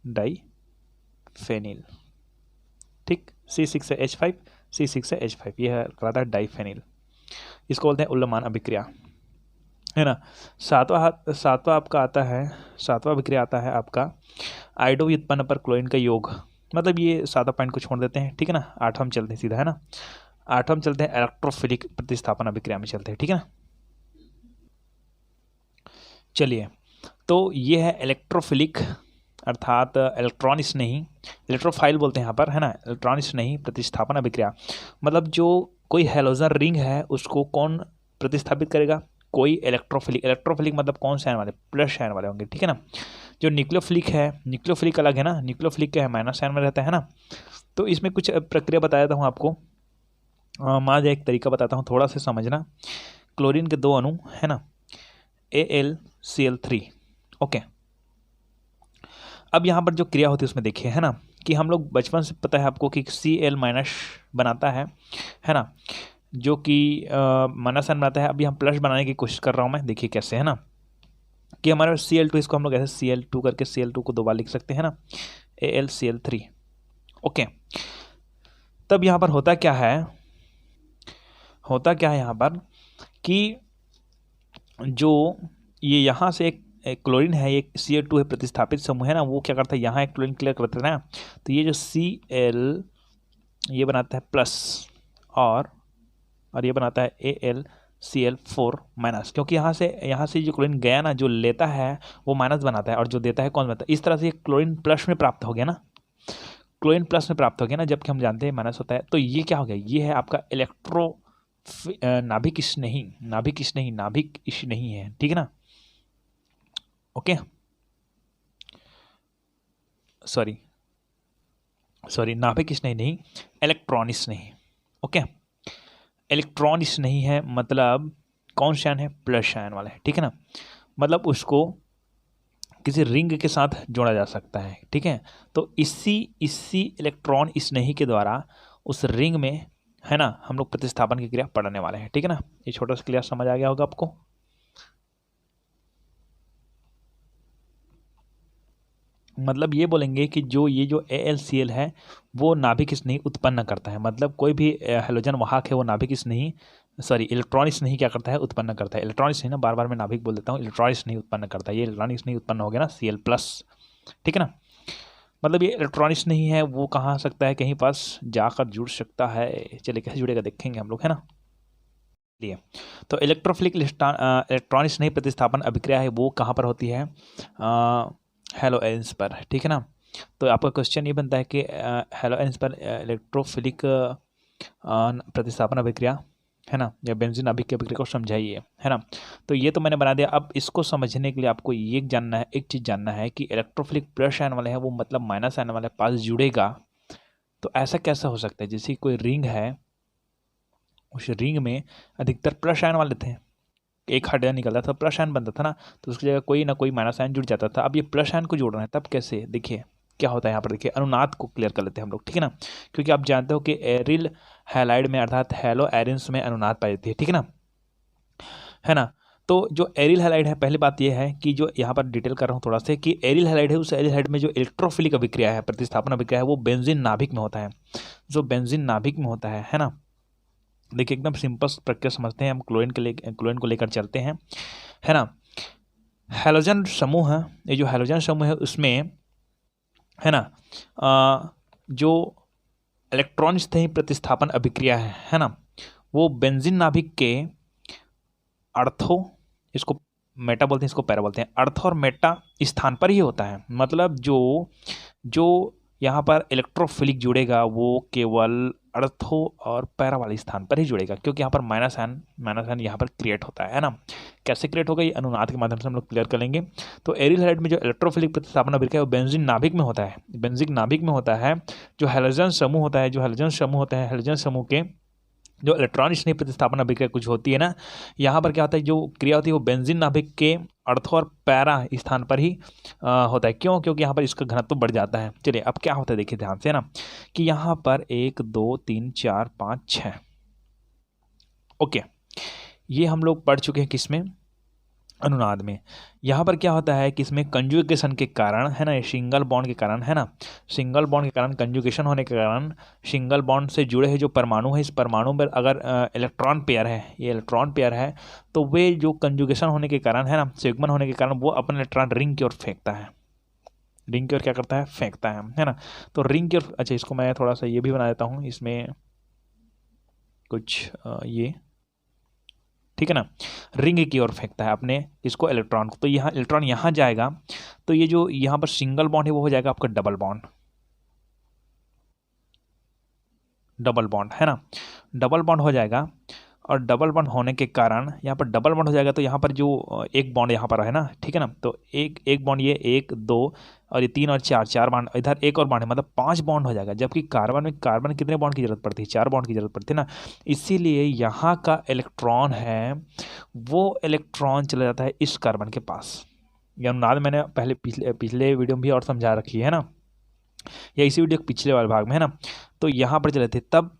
डाइफेनिल, ठीक। C6 से H5, C6 से H5, ये कहलाता है डाइफेनिल। इसको बोलते हैं उल्लमान अभिक्रिया, है ना। सातवां आपका आता है, सातवां अभिक्रिया आता है आपका आयोडो व्युत्पन्न पर क्लोरीन का योग। मतलब ये 7वां पॉइंट को छोड़ देते हैं, ठीक है ना। 8वां चलते हैं सीधा, है ना। 8वां चलते हैं, इलेक्ट्रोफिलिक प्रतिस्थापन अभिक्रिया में चलते हैं, ठीक है ना। चलिए, तो ये है इलेक्ट्रोफिलिक, अर्थात इलेक्ट्रॉनिक्स नहीं, इलेक्ट्रोफाइल बोलते हैं यहाँ पर, है ना। इलेक्ट्रॉनिक्स नहीं प्रतिस्थापन अभिक्रिया, मतलब जो कोई हेलोजन रिंग है उसको कौन प्रतिस्थापित करेगा, कोई इलेक्ट्रोफिलिक। इलेक्ट्रोफिलिक मतलब कौन से आयन वाले, प्लस आयन वाले होंगे, ठीक है ना। जो न्यूक्लियोफिलिक है, न्यूक्लियोफिलिक अलग है ना, न्यूक्लियोफिलिक क्या है, माइनस आयन में रहता है ना। तो इसमें कुछ प्रक्रिया बता देता हूँ आपको, मान एक तरीका बताता हूँ, थोड़ा सा समझना। क्लोरीन के 2 अणु है ना, AlCl3, ओके। अब यहाँ पर जो क्रिया होती है उसमें देखिए, है ना, कि हम लोग बचपन से पता है आपको कि Cl माइनस बनाता है ना, जो कि माइनस आयन बनाता है। अभी हम प्लस बनाने की कोशिश कर रहा हूँ मैं, देखिए कैसे, है ना, कि हमारे Cl2, इसको हम लोग ऐसे Cl2 करके Cl2 को 2 बार लिख सकते हैं ना, AlCl3, ओके। तब यहाँ पर होता क्या है यहाँ पर कि जो ये यहाँ से एक क्लोरीन है, एक Cl2 है प्रतिस्थापित समूह, है ना, वो क्या करता है, यहाँ एक क्लोरीन क्लियर करते हैं ना, तो ये जो Cl ये बनाता है प्लस, और ये बनाता है AlCl4 माइनस, क्योंकि यहाँ से जो क्लोरीन गया ना, जो लेता है वो माइनस बनाता है और जो देता है कौन बनाता है। इस तरह से क्लोरीन प्लस में प्राप्त हो गया ना, क्लोरीन प्लस में प्राप्त हो गया ना, जबकि हम जानते हैं माइनस होता है। तो ये क्या हो गया, ये है आपका नाभिक इश नहीं है, ठीक है ना, ओके। सॉरी, नाभिक इश नहीं, इलेक्ट्रॉनिक्स नहीं, ओके। इलेक्ट्रॉनिक्स नहीं है मतलब कौन सा आयन है, प्लस आयन वाला है, ठीक है ना। मतलब उसको किसी रिंग के साथ जोड़ा जा सकता है, ठीक है। तो इसी इलेक्ट्रॉन इस नहीं के द्वारा उस रिंग में, है ना, हम लोग प्रतिस्थापन की क्रिया पढ़ने वाले हैं, ठीक है ना। ये छोटा सा क्लियर समझ आ गया होगा आपको। मतलब ये बोलेंगे कि ये जो AlCl है वो नाभिक स्नेही उत्पन्न करता है, मतलब कोई भी हेलोजन वाहक है वो नाभिक स्नेही, सॉरी इलेक्ट्रॉनिक्स नहीं क्या करता है, उत्पन्न करता है। इलेक्ट्रॉनिक्स नहीं ना, बार बार मैं नाभिक बोल देता हूँ, इलेक्ट्रॉनिक्स नहीं उत्पन्न करता है, ये इलेक्ट्रॉनिक्स नहीं उत्पन्न हो गया ना, Cl+, ठीक है ना। मतलब ये इलेक्ट्रॉनिक्स नहीं है, वो कहाँ आ सकता है, कहीं पास जाकर जुड़ सकता है। चलिए कैसे जुड़ेगा देखेंगे हम लोग, है ना। लिए तो इलेक्ट्रोफिलिक इलेक्ट्रॉनिक्स नहीं प्रतिस्थापन अभिक्रिया है वो कहाँ पर होती है, हेलो एल्स पर, ठीक है ना। तो आपका क्वेश्चन ये बनता है कि हेलो एल्स पर इलेक्ट्रोफिलिक प्रतिस्थापन अभिक्रिया, है ना, या बेंजीन अभिक्रिया को समझाइए, है ना। तो ये तो मैंने बना दिया। अब इसको समझने के लिए आपको ये जानना है, एक चीज़ जानना है कि इलेक्ट्रोफिलिक प्लस आयन वाले हैं वो मतलब माइनस आयन वाले पास जुड़ेगा। तो ऐसा कैसा हो सकता है, जैसे कोई रिंग है, उस रिंग में अधिकतर प्लस आयन वाले थे, एक हाइड्रोजन निकलता था प्लस आयन बनता था ना, तो उसकी जगह कोई ना कोई माइनस आयन जुड़ जाता था। अब ये प्लस आयन को जोड़ रहे हैं, तब कैसे, देखिए क्या होता है यहाँ पर। देखिए अनुनाद को क्लियर कर लेते हैं हम लोग, ठीक है ना, क्योंकि आप जानते हो कि एरिल हैलाइड में अर्थात हेलो एरिन्स में अनुनाद पाई जाती है, ठीक है ना। तो जो एरिल हैलाइड है, पहली बात यह है कि जो यहाँ पर डिटेल कर रहा हूँ थोड़ा सा, कि एरिल हैलाइड है, उस एरिल हैलाइड में जो इलेक्ट्रोफिलिक अभिक्रिया है, प्रतिस्थापन अभिक्रिया है, वो बेंजीन नाभिक में होता है, जो बेंजीन नाभिक में होता है ना। देखिए एकदम सिंपल प्रक्रिया समझते हैं हम, क्लोरीन को लेकर चलते हैं, है ना। हैलोजन समूह है, ये जो हैलोजन समूह है उसमें है ना। जो इलेक्ट्रॉन स्नेही प्रतिस्थापन अभिक्रिया है ना, वो बेंजीन नाभिक के अर्थो, इसको मेटा बोलते हैं, इसको पैरा बोलते हैं, अर्थ और मेटा स्थान पर ही होता है। मतलब जो जो यहाँ पर इलेक्ट्रोफिलिक जुड़ेगा वो केवल अर्थो और पैरा वाले स्थान पर ही जुड़ेगा, क्योंकि यहाँ पर माइनस एन यहाँ पर क्रिएट होता है ना। कैसे क्रिएट होगा ये अनुनाद के माध्यम से हम लोग क्लियर कर लेंगे। तो एरिल हैलाइड में जो इलेक्ट्रोफिलिक प्रतिस्थापन अभिक्रिया है वो बेंजीन नाभिक में होता है, बेंजीन नाभिक में होता है। जो हैलोजन समूह होता है, जो हैलोजन समूह होता है, हैलोजन समूह के जो इलेक्ट्रॉन स्नेही प्रतिस्थापन अभिक्रिया कुछ होती है ना, यहाँ पर क्या होता है, जो क्रिया होती है वो बेंजीन नाभिक के अर्थ और पैरा स्थान पर ही होता है। क्यों? क्योंकि यहाँ पर इसका घनत्व बढ़ जाता है। चलिए अब क्या होता है देखिए ध्यान से ना, कि यहाँ पर 1 2 3 4 5 6, ओके, ये हम लोग पढ़ चुके हैं किसमें, अनुनाद में। यहाँ पर क्या होता है कि इसमें कंजुगेशन के कारण है ना, सिंगल बॉन्ड के कारण है ना, सिंगल बॉन्ड के कारण, कंजुगेशन होने के कारण सिंगल बॉन्ड से जुड़े हुए जो परमाणु है, इस परमाणु पर अगर इलेक्ट्रॉन पेयर है, ये इलेक्ट्रॉन पेयर है, तो वे जो कंजुगेशन होने के कारण है ना, सेगमेंट होने के कारण वो अपने इलेक्ट्रॉन रिंग की ओर फेंकता है, रिंग की ओर क्या करता है, फेंकता है ना। तो रिंग की ओर, अच्छा इसको मैं थोड़ा सा ये भी बना देता हूँ, इसमें कुछ ये, ठीक है ना, रिंग की ओर फेंकता है अपने इसको, इलेक्ट्रॉन को। तो यहाँ इलेक्ट्रॉन यहाँ जाएगा, तो ये जो यहाँ पर सिंगल बॉन्ड है वो हो जाएगा आपका डबल बॉन्ड, डबल बॉन्ड है ना, डबल बॉन्ड हो जाएगा। और डबल बॉन्ड होने के कारण यहाँ पर डबल बॉन्ड हो जाएगा, तो यहाँ पर जो एक बॉन्ड यहाँ पर है ना, ठीक है ना, तो एक बॉन्ड ये 1 2 और ये 3 और 4, 4 बॉन्ड, इधर एक और बॉन्ड है, मतलब 5 बॉन्ड हो जाएगा। जबकि कार्बन में कार्बन कितने बॉन्ड की जरूरत पड़ती है, 4 बॉन्ड की जरूरत पड़ती है ना। इसीलिए यहाँ का इलेक्ट्रॉन है वो इलेक्ट्रॉन चला जाता है इस कार्बन के पास। ये अनुनाद मैंने पहले पिछले वीडियो में भी और समझा रखी है ना, या इसी वीडियो के पिछले वाले भाग में है ना। तो यहाँ पर चले थे तब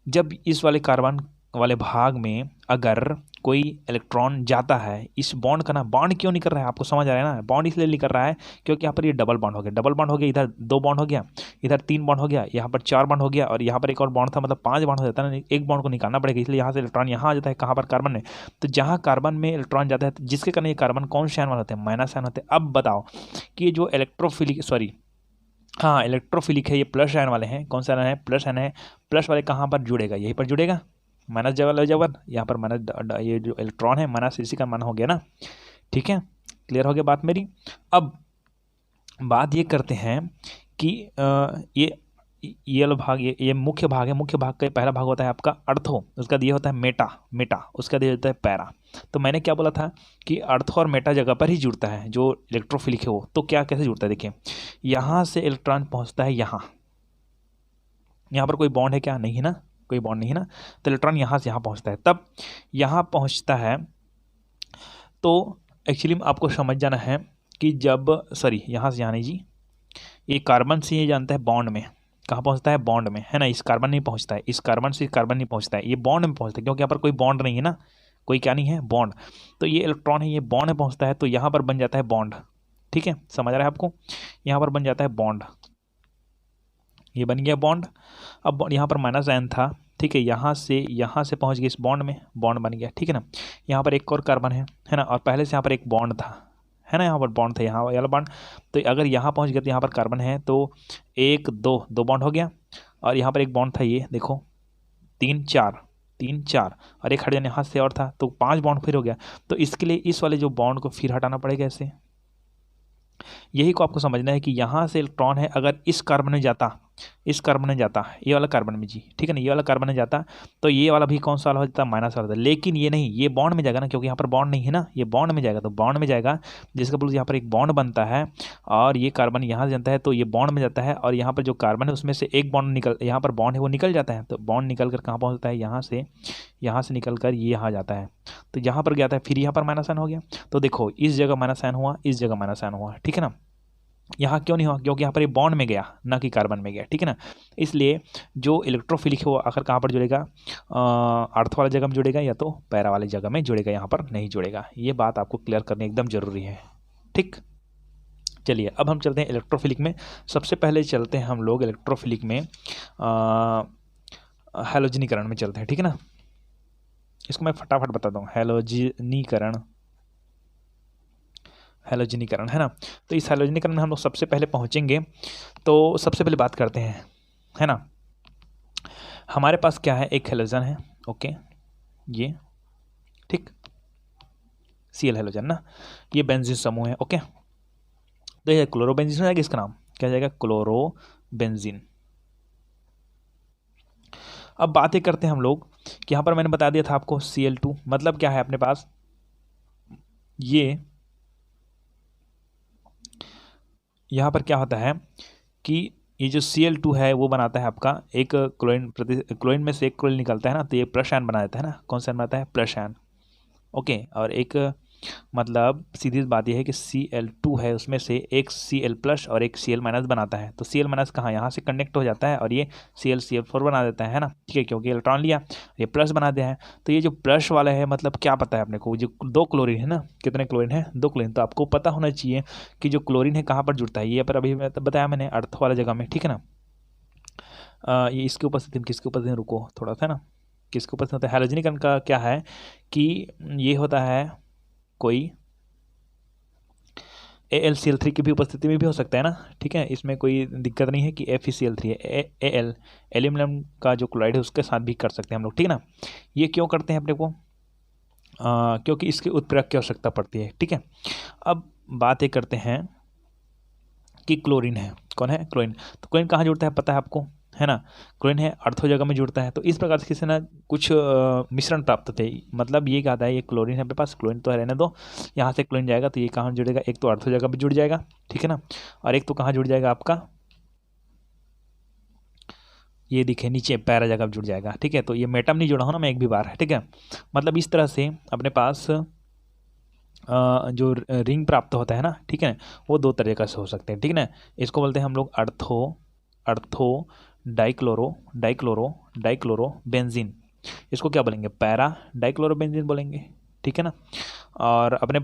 जब इस वाले कार्बन वाले भाग में अगर कोई इलेक्ट्रॉन जाता है, इस बॉन्ड का ना, बॉन्ड क्यों नहीं कर रहा है आपको समझ आ रहा है ना, बॉन्ड इसलिए नहीं कर रहा है क्योंकि यहाँ पर ये डबल बॉन्ड हो गया, डबल बॉन्ड हो गया, इधर 2 बॉन्ड हो गया, इधर 3 बॉन्ड हो गया, यहाँ पर 4 बॉन्ड हो गया, और यहाँ पर एक और बॉन्ड था, मतलब 5 बॉन्ड हो जाता है ना, एक बॉन्ड को निकालना पड़ेगा। इसलिए यहाँ से इलेक्ट्रॉन यहाँ आ जाता है, कहाँ पर, कार्बन में। तो जहाँ कार्बन में इलेक्ट्रॉन जाता है, जिसके कारण ये कार्बन कौन से आयन वाले होते हैं, माइनस आयन होते हैं। अब बताओ कि जो इलेक्ट्रोफिलिक, सॉरी हाँ इलेक्ट्रोफिलिक है, ये प्लस आयन वाले हैं, कौन सा आयन है, प्लस आयन है। प्लस वाले कहाँ पर जुड़ेगा, यहीं पर जुड़ेगा, माइनस जगह जबर, यहाँ पर माइनस, ये जो इलेक्ट्रॉन है माइनस, इसी का मान हो गया ना, ठीक है। क्लियर हो गया बात मेरी। अब बात ये करते हैं कि ये वाला भाग, ये मुख्य भाग है। मुख्य भाग का पहला भाग होता है आपका अर्थो, उसका दिया होता है मेटा, उसका दिया होता है पैरा। तो मैंने क्या बोला था कि अर्थो और मेटा जगह पर ही जुड़ता है जो इलेक्ट्रोफिलिक है वो। तो क्या कैसे जुड़ता है देखिए, यहाँ से इलेक्ट्रॉन पहुँचता है यहाँ पर कोई बॉन्ड है क्या, नहीं है ना, कोई बॉन्ड नहीं है ना। तो इलेक्ट्रॉन यहाँ से यहाँ पहुँचता है, तब यहाँ पहुँचता है तो एक्चुअली में आपको समझ जाना है कि जब, सॉरी यहाँ से यहाँ नहीं जी, ये कार्बन से ये जानता है बॉन्ड में, कहाँ पहुँचता है, बॉन्ड में, है ना। इस कार्बन नहीं पहुँचता है, इस कार्बन से कार्बन नहीं पहुँचता है, ये बॉन्ड में पहुँचता है, क्योंकि यहाँ पर कोई बॉन्ड नहीं है ना, कोई क्या नहीं है, बॉन्ड। तो ये इलेक्ट्रॉन है, ये बॉन्ड में पहुँचता है, तो यहाँ पर बन जाता है बॉन्ड, ठीक है, समझ रहा है आपको, यहाँ पर बन जाता है बॉन्ड, ये बन गया बॉन्ड। अब यहाँ पर माइनस आयन था, ठीक है, यहाँ से पहुँच गया इस बॉन्ड में, बॉन्ड बन गया, ठीक है ना। यहाँ पर एक और कार्बन है ना, और पहले से यहाँ पर एक बॉन्ड था, है ना, यहाँ पर बॉन्ड था, यहाँ वाला बॉन्ड। तो अगर यहाँ पहुँच गया तो यहाँ पर कार्बन है, तो 1 2 बॉन्ड हो गया, और यहाँ पर एक बॉन्ड था, ये देखो 3 4 और एक हट जाने यहाँ से और था, तो 5 बॉन्ड फिर हो गया। तो इसके लिए इस वाले जो बॉन्ड को फिर हटाना पड़ेगा ऐसे। यही को आपको समझना है कि यहाँ से इलेक्ट्रॉन है, अगर इस कार्बन में जाता, इस कार्बन में जाता, ये वाला कार्बन में जी, ठीक है ना, ये वाला कार्बन में जाता, तो ये वाला भी कौन सा वाला हो जाता, माइनस वाला था। लेकिन ये नहीं, ये बॉन्ड में जाएगा ना, क्योंकि यहाँ पर बॉन्ड नहीं है ना, ये बॉन्ड में जाएगा, तो बॉन्ड में जाएगा, जिसका बोलो यहाँ पर एक बॉन्ड बनता है, और ये कार्बन यहाँ से जानता है, तो ये बॉन्ड में जाता है, और यहाँ पर जो कार्बन है उसमें से एक बॉन्ड निकल, यहाँ पर बॉन्ड है वो निकल जाता है, तो बॉन्ड निकल कर कहाँ पहुँचता है, यहाँ से निकल कर ये यहाँ जाता है, तो यहाँ पर गया था, फिर यहाँ पर माइनस आयन हो गया। तो देखो इस जगह माइनस आयन हुआ, इस जगह माइनस आयन हुआ, ठीक है ना। यहाँ क्यों नहीं हुआ, क्योंकि यहाँ पर ये बॉन्ड में गया, ना कि कार्बन में गया, ठीक है ना। इसलिए जो इलेक्ट्रोफिलिक है वो आखिर कहाँ पर जुड़ेगा, अर्थ वाली जगह में जुड़ेगा, या तो पैरा वाली जगह में जुड़ेगा, यहाँ पर नहीं जुड़ेगा। ये बात आपको क्लियर करनी एकदम जरूरी है, ठीक। चलिए अब हम चलते हैं इलेक्ट्रोफिलिक में। सबसे पहले चलते हैं हम लोग इलेक्ट्रोफिलिक में हैलोजनीकरण में चलते हैं, ठीक है ना। इसको मैं फटाफट बताता हूँ, हैलोजनीकरण, हैलोजनीकरण, है ना। तो इस हैलोजनीकरण में हम लोग सबसे पहले पहुँचेंगे, तो सबसे पहले बात करते हैं, है ना। हमारे पास क्या है, एक हैलोजन है, ओके, ये ठीक, Cl हैलोजन ना, ये बेंजीन समूह है, ओके। तो ये क्लोरोबेंजीन हो जाएगा, इसका नाम क्या जाएगा, क्लोरोबेंजीन। अब बातें करते हैं हम लोग कि यहाँ पर मैंने बता दिया था आपको Cl2 मतलब क्या है अपने पास, ये यहाँ पर क्या होता है कि ये जो Cl2 है वो बनाता है आपका एक क्लोरीन में से एक क्लोरीन निकलता है ना, तो ये प्लस आयन बना देता है ना, कौन सा बनाता है, प्लस आयन, ओके। और एक मतलब सीधी बात यह है कि Cl2 है, उसमें से एक Cl+ और एक Cl- बनाता है, तो Cl- कहाँ, यहाँ से कनेक्ट हो जाता है और ये ClCl4 बना देता है ना, ठीक है, क्योंकि इलेक्ट्रॉन लिया, ये प्लस बना दिया है। तो ये जो प्लस वाला है मतलब क्या पता है अपने को, जो 2 क्लोरीन है ना, कितने क्लोरीन है, 2 क्लोरीन, तो आपको पता होना चाहिए कि जो क्लोरीन है कहाँ पर जुड़ता है, ये पर अभी बताया मैंने अर्थ वाला जगह में, ठीक है ना। ये इसके उपस्थिति में किसके उपस्थिति में, रुको थोड़ा सा ना, किसके उपस्थिति होता है, हैलोजनीकरण का क्या है कि ये होता है कोई AlCl3 की भी उपस्थिति में भी हो सकता है ना, ठीक है, इसमें कोई दिक्कत नहीं है कि FeCl3 है, Al एल्यूमिनियम का जो क्लोराइड है उसके साथ भी कर सकते हैं हम लोग, ठीक है ना। ये क्यों करते हैं अपने को, क्योंकि इसके उत्प्रेरक की आवश्यकता पड़ती है, ठीक है। अब बात ये करते हैं कि क्लोरीन है, कौन है, क्लोरीन। तो क्लोरीन कहाँ जुड़ता है पता है आपको, है ना, क्लोरीन है अर्थो जगह में जुड़ता है। तो इस प्रकार से किसी ना कुछ मिश्रण प्राप्त होते हैं, मतलब ये कहता है ये क्लोरीन है अपने पास, क्लोरीन तो रहने दो, यहाँ से क्लोरीन जाएगा तो ये कहाँ जुड़ेगा, एक तो अर्थो जगह भी जुड़ जाएगा, ठीक है ना, और एक तो कहाँ जुड़ जाएगा आपका, ये दिखे नीचे पैरा जगह जुड़ जाएगा, ठीक है। तो ये मेटम नहीं जुड़ा हो ना, मैं एक भी बार, ठीक है। मतलब इस तरह से अपने पास जो रिंग प्राप्त होता है ना, ठीक है, वो 2 तरीके से हो सकते हैं, ठीक है ना। इसको बोलते हैं हम लोग अर्थो डाइक्लोरो बेंजीन, इसको क्या बोलेंगे, पैरा डाइक्लोरो बेंजीन बोलेंगे, ठीक है ना। और अपने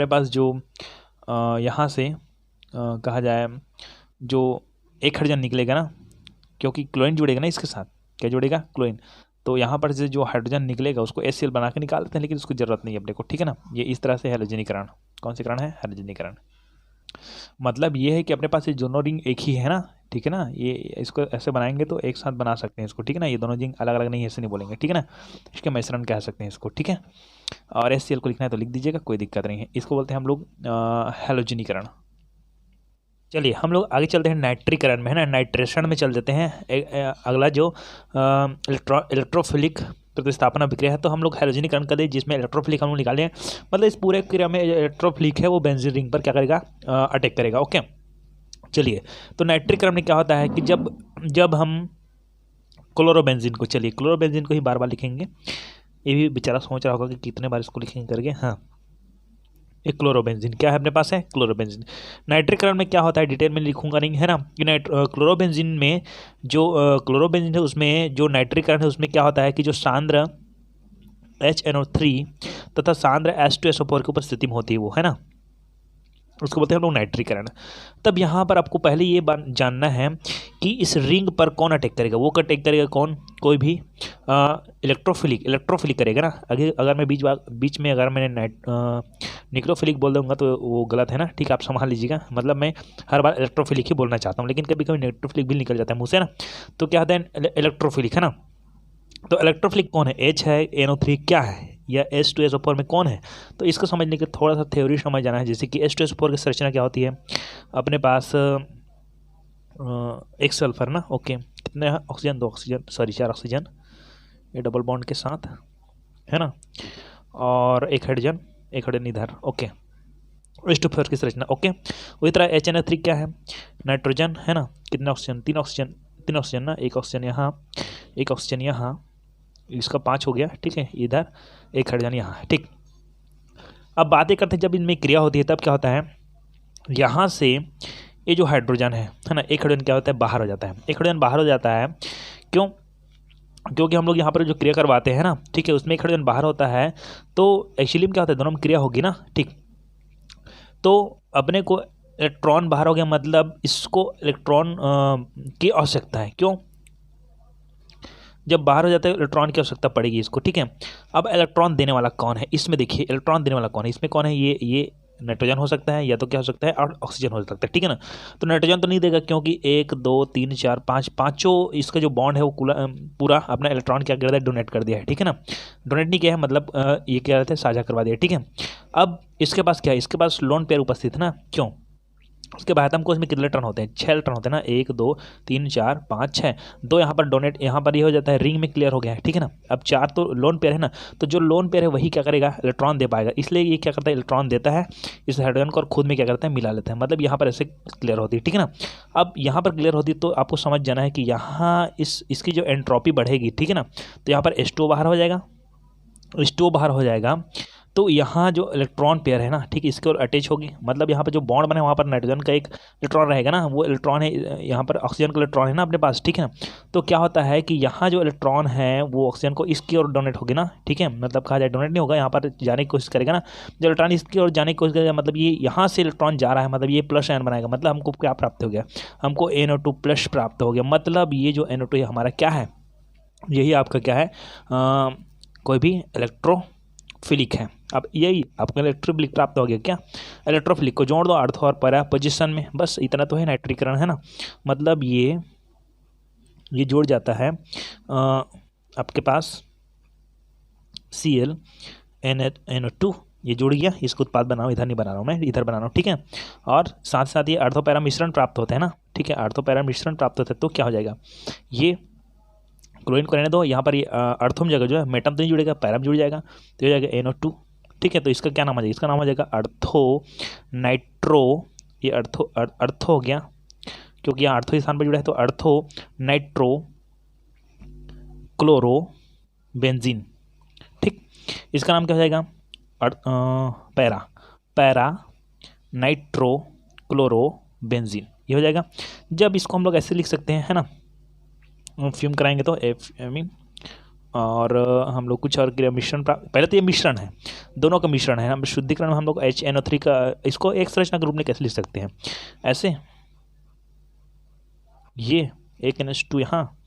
पास जो यहाँ से कहा जाए जो एक हाइड्रोजन निकलेगा ना, क्योंकि क्लोरीन जुड़ेगा ना इसके साथ, क्या जुड़ेगा, क्लोरीन, तो यहाँ पर से जो हाइड्रोजन निकलेगा उसको HCl बना के निकाल देते हैं, लेकिन उसकी जरूरत नहीं है अपने को, ठीक है ना। ये इस तरह से हैलोजनीकरण, कौन सी करण है, हैलोजनीकरण। मतलब ये है कि अपने पास ये दोनों रिंग एक ही है ना, ठीक है ना, ये इसको ऐसे बनाएंगे तो एक साथ बना सकते हैं इसको, ठीक है ना, ये दोनों रिंग अलग अलग नहीं, ऐसे नहीं बोलेंगे, ठीक है ना, इसके मिश्रण कह सकते हैं इसको, ठीक है। और HCl को लिखना है तो लिख दीजिएगा, कोई दिक्कत नहीं है। इसको बोलते हैं हम लोग हैलोजनीकरण। चलिए हम लोग आगे चलते हैं नाइट्रीकरण में, है ना, नाइट्रेशन में चल देते हैं। अगला जो इलेक्ट्रोफिलिक प्रतिस्थापन अभिक्रिया है, तो हम लोग हैलोजनीकरण कर दें जिसमें इलेक्ट्रोफिलिक हम लोग निकाले हैं, मतलब इस पूरे क्रिया में इलेक्ट्रोफिलिक है वो बेंजीन रिंग पर क्या करेगा, अटैक करेगा, ओके। चलिए, तो नाइट्रीकरण में क्या होता है कि जब हम क्लोरोबेंजीन को, चलिए क्लोरोबेंजीन को ही बार बार लिखेंगे, ये भी बेचारा सोच रहा होगा कि कितने बार इसको लिखेंगे करके, हाँ, एक क्लोरोबेंजीन क्या है अपने पास है, क्लोरोबेंजीन। नाइट्रीकरण में क्या होता है डिटेल में लिखूंगा नहीं, है ना, कि क्लोरोबेंजीन में जो क्लोरोबेंजीन है उसमें जो नाइट्रीकरण है उसमें क्या होता है कि जो सांद्र HNO3 तथा सांद्र H2SO4 की उपस्थिति में होती है वो, है ना, उसको बोलते हैं हम लोग नाइट्रीकरण। तब यहाँ पर आपको पहले ये जानना है कि इस रिंग पर कौन अटैक करेगा, वो अटैक करेगा कौन, कोई भी इलेक्ट्रोफिलिक करेगा ना। अगर मैं बीच में अगर मैंने निक्रोफिलिक बोल दूंगा तो वो गलत है ना, ठीक है, आप संभाल लीजिएगा, मतलब मैं हर बार इलेक्ट्रोफिलिक ही बोलना चाहता हूँ, लेकिन कभी कभी नाइट्रोफिलिक भी निकल जाता है मुँह से ना, तो क्या होता है इलेक्ट्रोफिलिक, है ना। तो इलेक्ट्रोफिलिक कौन है, H है, NO3 क्या है, या H2SO4 में कौन है। तो इसको समझने के थोड़ा सा थ्योरी समझ जाना है, जैसे कि H2SO4 की संरचना क्या होती है, अपने पास एक सल्फर ना, ओके, कितने ऑक्सीजन, 2 ऑक्सीजन, सॉरी 4 ऑक्सीजन, ये डबल बॉन्ड के साथ, है ना, और एक हाइड्रोजन इधर, ओके, H2SO4 की संरचना, ओके। उसी तरह HNO3 क्या है, नाइट्रोजन, है ना, कितने ऑक्सीजन, 3 ऑक्सीजन ना, एक ऑक्सीजन यहाँ, इसका 5 हो गया, ठीक है, इधर एक हाइड्रोजन यहाँ, ठीक। अब बातें करते हैं जब इनमें क्रिया होती है तब क्या होता है, यहाँ से ये जो हाइड्रोजन है ना, एक हाइड्रोजन क्या होता है, बाहर हो जाता है, एक हाइड्रोजन बाहर हो जाता है, क्यों, क्योंकि हम लोग यहाँ पर जो क्रिया करवाते हैं ना, ठीक है, उसमें एक हाइड्रोजन बाहर होता है, तो एक्चुअली में क्या होता है, दोनों में क्रिया होगी ना, ठीक। तो अपने को इलेक्ट्रॉन बाहर हो गया, मतलब इसको इलेक्ट्रॉन की आवश्यकता है, क्यों, जब बाहर हो जाता है इलेक्ट्रॉन की आवश्यकता पड़ेगी इसको, ठीक है। अब इलेक्ट्रॉन देने वाला कौन है इसमें, देखिए इलेक्ट्रॉन देने वाला कौन है इसमें, कौन है, ये नाइट्रोजन हो सकता है, या तो क्या हो सकता है, और ऑक्सीजन हो सकता है, ठीक है ना। तो नाइट्रोजन तो नहीं देगा, क्योंकि 1 2 3 4 5 पाँचों इसका जो बॉन्ड है वो पूरा अपना इलेक्ट्रॉन क्या कर दिया है, डोनेट कर दिया है, ठीक है ना। डोनेट नहीं किया है मतलब ये क्या रहता है, साझा करवा दिया, ठीक है। अब इसके पास क्या है, इसके पास लोन पेयर उपस्थित है ना, क्यों, उसके बाद हमको इसमें कितने इलेक्ट्रॉन होते हैं, 6 इलेक्ट्रॉन होते हैं ना, 1 2 3 4 5 6, 2 यहाँ पर डोनेट, यहाँ पर ये हो जाता है रिंग में क्लियर हो गया है, ठीक है ना। अब 4 तो लोन पेयर है ना, तो जो लोन पेयर है वही क्या करेगा, इलेक्ट्रॉन दे पाएगा, इसलिए ये क्या करता है, इलेक्ट्रॉन देता है इस हाइड्रोजन को और खुद में क्या करता है, मिला लेता है, मतलब यहाँ पर ऐसे क्लियर होती है, ठीक है ना। अब यहाँ पर क्लियर होती है तो आपको समझ जाना है कि यहाँ इसकी जो एंट्रोपी बढ़ेगी, ठीक है ना, तो यहाँ पर H2O बाहर हो जाएगा, H2O बाहर हो जाएगा, तो यहाँ जो इलेक्ट्रॉन पेयर है ना, ठीक है, इसके और अटैच होगी, मतलब यहाँ पर जो बॉन्ड बने वहाँ पर नाइट्रोजन का एक इलेक्ट्रॉन रहेगा ना, वो इलेक्ट्रॉन है, यहाँ पर ऑक्सीजन का इलेक्ट्रॉन है ना अपने पास, ठीक है ना। तो क्या होता है कि यहाँ जो इलेक्ट्रॉन है वो ऑक्सीजन को इसकी ओर डोनेट होगी ना, ठीक है, मतलब कहा जाए डोनेट नहीं होगा, यहाँ पर जाने की कोशिश करेगा ना, जो इलेक्ट्रॉन इसकी ओर जाने की कोशिश करेगा, मतलब ये यहाँ से इलेक्ट्रॉन जा रहा है, मतलब ये प्लस आयन बनाएगा, मतलब हमको क्या प्राप्त हो गया, हमको NO2 प्लस प्राप्त हो गया, मतलब ये जो NO2 हमारा क्या है, यही आपका क्या है, कोई भी इलेक्ट्रोफिलिक है। अब यही आपको इलेक्ट्रोफिलिक प्राप्त हो गया, क्या, इलेक्ट्रोफिलिक को जोड़ दो अर्थ और पैरा पोजीशन में, बस इतना तो है नाइट्रीकरण, है ना। मतलब ये जुड़ जाता है आपके पास Cl NO2, ये जुड़ गया, इसको उत्पाद बनाओ, इधर नहीं बना रहा हूँ मैं, इधर बना रहा हूँ, ठीक है। और साथ साथ ये अर्थोपैरा मिश्रण प्राप्त होता है ना, ठीक है, अर्थोपैरा मिश्रण प्राप्त होता है, तो क्या हो जाएगा, ये क्लोरीन को रहने दो, यहाँ पर ये अर्थोम जगह जो है मेटम तो नहीं जुड़ेगा, पैरम जुड़ जाएगा, तो ये हो जाएगा NO2, ठीक है। तो इसका क्या नाम आ जाएगा, इसका नाम आ जाएगा अर्थो नाइट्रो, ये अर्थो हो गया, क्योंकि यहाँ अर्थो स्थान पर जुड़ा है, तो अर्थो नाइट्रो क्लोरो बेंजीन, ठीक। इसका नाम क्या हो जाएगा, पैरा नाइट्रो क्लोरो बेंजीन, ये हो जाएगा। जब इसको हम लोग ऐसे लिख सकते हैं, है ना, फ्यूम कराएंगे तो एमीन, और हम लोग कुछ और क्रिया मिश्रण प्राप्त, पहले तो ये मिश्रण है, दोनों का मिश्रण है, हम शुद्धिकरण में हम लोग HNO3 का, इसको एक संरचना के रूप में कैसे लिख सकते हैं, ऐसे, ये एक NH2 यहाँ,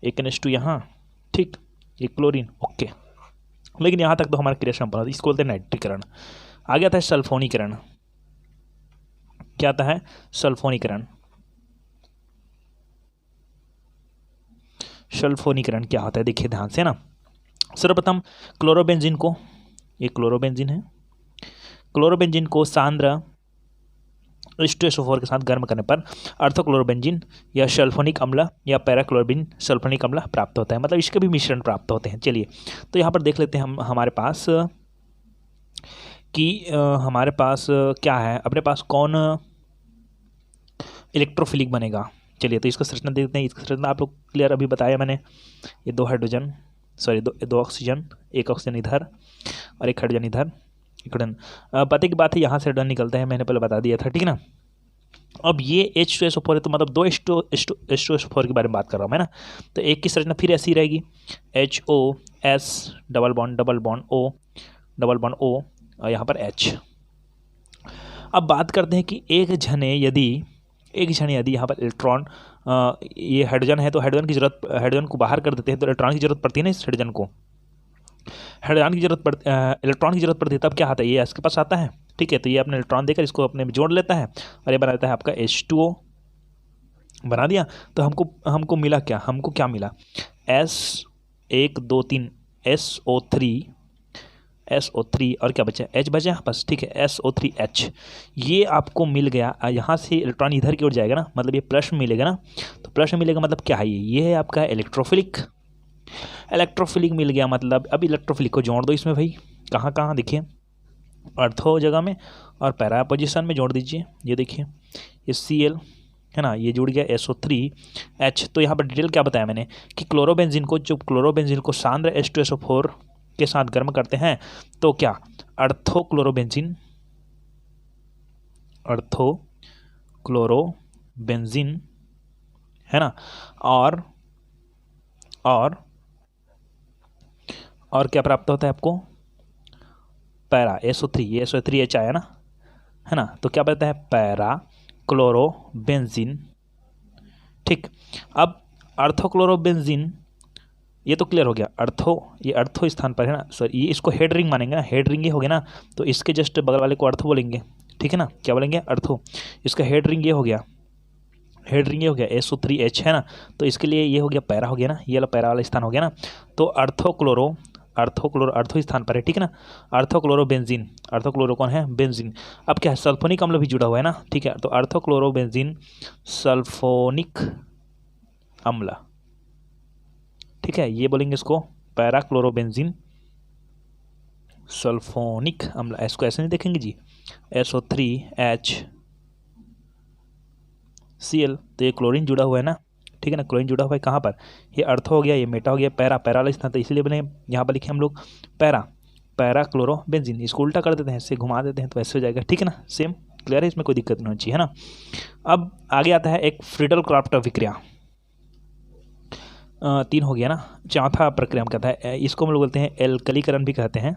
एक NH2 यहाँ, ठीक, ये क्लोरीन, ओके। लेकिन यहाँ तक तो हमारा क्रिया संपन्न होता है, इसको बोलते हैं नाइट्रीकरण। आगे आता है सल्फोनीकरण, क्या आता है, सल्फोनीकरण। सल्फोनीकरण क्या होता है, देखिए ध्यान से ना, सर्वप्रथम क्लोरोबेंजीन को, ये क्लोरोबेंजीन है, क्लोरोबेंजीन को सांद्र H2SO4 के साथ गर्म करने पर अर्थोक्लोरोबेंजीन या सल्फोनिक अम्ल या पैराक्लोरोबिन सल्फोनिक अम्ल प्राप्त होता है, मतलब इसके भी मिश्रण प्राप्त होते हैं। चलिए तो यहाँ पर देख लेते हैं हम, हमारे पास कि हमारे पास क्या है, अपने पास कौन इलेक्ट्रोफिलिक बनेगा। चलिए तो इसका संरचना देखते हैं, इसका संरचना आप लोग क्लियर अभी बताया मैंने, ये 2 हाइड्रोजन, सॉरी 2 ऑक्सीजन, एक ऑक्सीजन इधर और एक हाइड्रोजन इधर, इकड़न पते की बात है, यहाँ से हाइड्रोजन निकलता है, मैंने पहले बता दिया था, ठीक है ना। अब ये H2SO4 है, तो मतलब 2 H2SO4 के बारे में बात कर रहा हूँ मैं ना, तो एक की संरचना फिर ऐसी रहेगी, HOS double bond O double bond O और यहाँ पर H। अब बात करते हैं कि एक जने यदि यहाँ पर इलेक्ट्रॉन, ये हाइड्रोजन है, तो हाइड्रोजन को बाहर कर देते हैं, तो इलेक्ट्रॉन की जरूरत पड़ती है ना, इस हाइड्रोजन को इलेक्ट्रॉन की जरूरत पड़ती है, तब क्या आता है, ये इसके पास आता है, ठीक है। तो ये अपने इलेक्ट्रॉन देकर इसको अपने में जोड़ लेता है और ये बना देता है आपका H2O, बना दिया। तो हमको मिला क्या, हमको क्या मिला, S1 2 3 SO3 और क्या बचा, H बचा बस, ठीक है, SO3H, ये आपको मिल गया। यहाँ से इलेक्ट्रॉन इधर की ओर जाएगा ना, मतलब ये प्लस में मिलेगा ना, तो प्लस में मिलेगा मतलब क्या है, ये है आपका इलेक्ट्रोफिलिक मिल गया। मतलब अब इलेक्ट्रोफिलिक को जोड़ दो इसमें भाई, कहाँ कहाँ देखिए, अर्थो जगह में और पैरा पोजीशन में जोड़ दीजिए, ये देखिए ये Cl है ना, ये जुड़ गया SO3H। तो यहाँ पर डिटेल क्या बताया मैंने कि क्लोरोबेंजीन को सांद्र H2SO4 के साथ गर्म करते हैं, तो क्या अर्थोक्लोरोबेंजीन है ना, और क्या प्राप्त होता है आपको, पैरा SO3, ये SO3H आया ना, है ना, तो क्या बनता है पैरा क्लोरोबेंजीन, ठीक। अब अर्थोक्लोरोबेंजीन ये तो क्लियर हो गया। अर्थो, ये अर्थो स्थान पर है ना, सॉरी ये इसको हेड रिंग मानेंगे ना, हेड रिंग ये हो गया ना, तो इसके जस्ट बगल वाले को अर्थो बोलेंगे, ठीक है ना, क्या बोलेंगे, अर्थो। इसका हेड रिंग ये हो गया, हेड रिंग ये हो गया SO3H है ना, तो इसके लिए ये हो गया पैरा हो गया ना, ये वाला पैरा वाला स्थान हो गया ना, तो अर्थोक्लोरो, अर्थो स्थान पर है, ठीक है ना। अर्थोक्लोरोबेंजीन, अर्थोक्लोरो कौन है, बेंजीन। अब क्या है, सल्फोनिक अम्ल भी जुड़ा हुआ है ना, ठीक है, तो अर्थोक्लोरोबेंजीन सल्फोनिक अम्ल, ठीक है, ये बोलेंगे इसको पैराक्लोरोबेंजीन सल्फोनिक अम्ल। इसको ऐसे नहीं देखेंगे जी, SO3HCl, तो ये क्लोरीन जुड़ा हुआ है ना, ठीक है ना, क्लोरीन जुड़ा हुआ है कहाँ पर, ये अर्थो हो गया, ये मेटा हो गया, पैरा, पैरा वाला स्थान, तो इसीलिए बने यहाँ पर लिखे हम लोग पैरा, पैराक्लोरोबेंजीन। इसको उल्टा कर देते हैं, इससे घुमा देते हैं तो ऐसे हो जाएगा, ठीक है ना, सेम क्लियर है, इसमें कोई दिक्कत नहीं होनी चाहिए, है ना। अब आगे आता है एक फ्रीडल क्राफ्ट अभिक्रिया, 3 हो गया ना। चौथा प्रक्रिया हम कहता है, इसको हम लोग बोलते हैं एल्कलीकरण भी कहते हैं,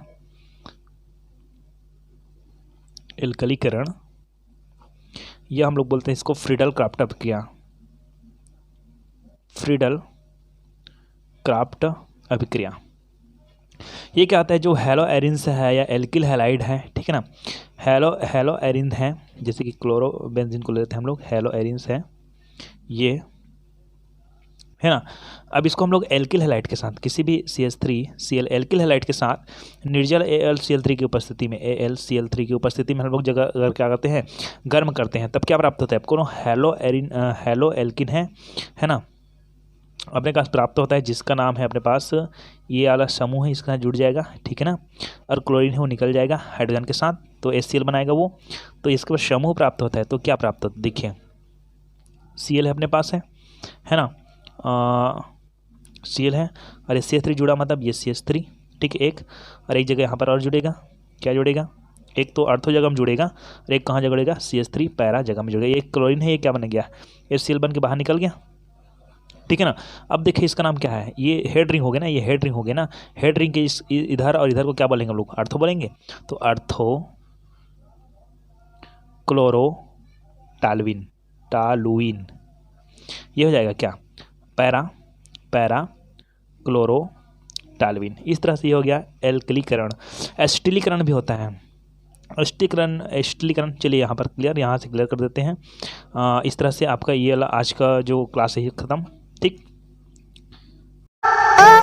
एल्कलीकरण, या हम लोग बोलते हैं इसको फ्रीडल क्राफ्ट अभिक्रिया, फ्रीडल क्राफ्ट अभिक्रिया। ये क्या आता है, जो हेलो एरिन्स है या एल्किल हैलाइड है, ठीक है ना, हेलो एरिन है, जैसे कि क्लोरोबेंजीन को लेते हैं हम लोग, हेलो एरिन्स है ये, है ना। अब इसको हम लोग एल्किल हैलाइड के साथ, किसी भी CH3Cl एल्किल हैलाइड के साथ निर्जल AlCl3 की उपस्थिति में, AlCl3 की उपस्थिति में हम लोग जगह अगर क्या करते हैं, गर्म करते हैं, तब क्या प्राप्त होता है आपको, हेलो एल्किन है ना, अपने पास प्राप्त होता है, जिसका नाम है अपने पास, ये वाला समूह है इसका जुड़ जाएगा, ठीक है ना, और क्लोरीन है वो निकल जाएगा हाइड्रोजन के साथ, तो HCl बनाएगा वो, तो इसके बाद समूह प्राप्त होता है, तो क्या प्राप्त होता है, देखिए Cl है अपने पास है ना, Cl है, और ये CH3 जुड़ा, मतलब ये CH3, ठीक है, एक, और एक जगह यहाँ पर और जुड़ेगा, क्या जुड़ेगा, एक तो अर्थो जगह में जुड़ेगा, और एक कहाँ जुड़ेगा, CH3 पैरा जगह में जुड़ेगा, एक क्लोरीन है, ये क्या बन गया, HCl बन के बाहर निकल गया, ठीक है ना। अब देखिए इसका नाम क्या है, ये हेड रिंग हो गया ना, ये हेड रिंग हो गया ना, हेड रिंग के इस इधर और इधर को क्या बोलेंगे हम लोग, अर्थो बोलेंगे, तो अर्थो क्लोरो टालुइन, ये हो जाएगा क्या, पैरा क्लोरो टालुइन। इस तरह से ये हो गया एल्कलीकरण। एसिटिलीकरण भी होता है, एसिटिलीकरण, चलिए यहाँ पर क्लियर, यहाँ से क्लियर कर देते हैं। इस तरह से आपका ये वाला आज का जो क्लास है खत्म, ठीक।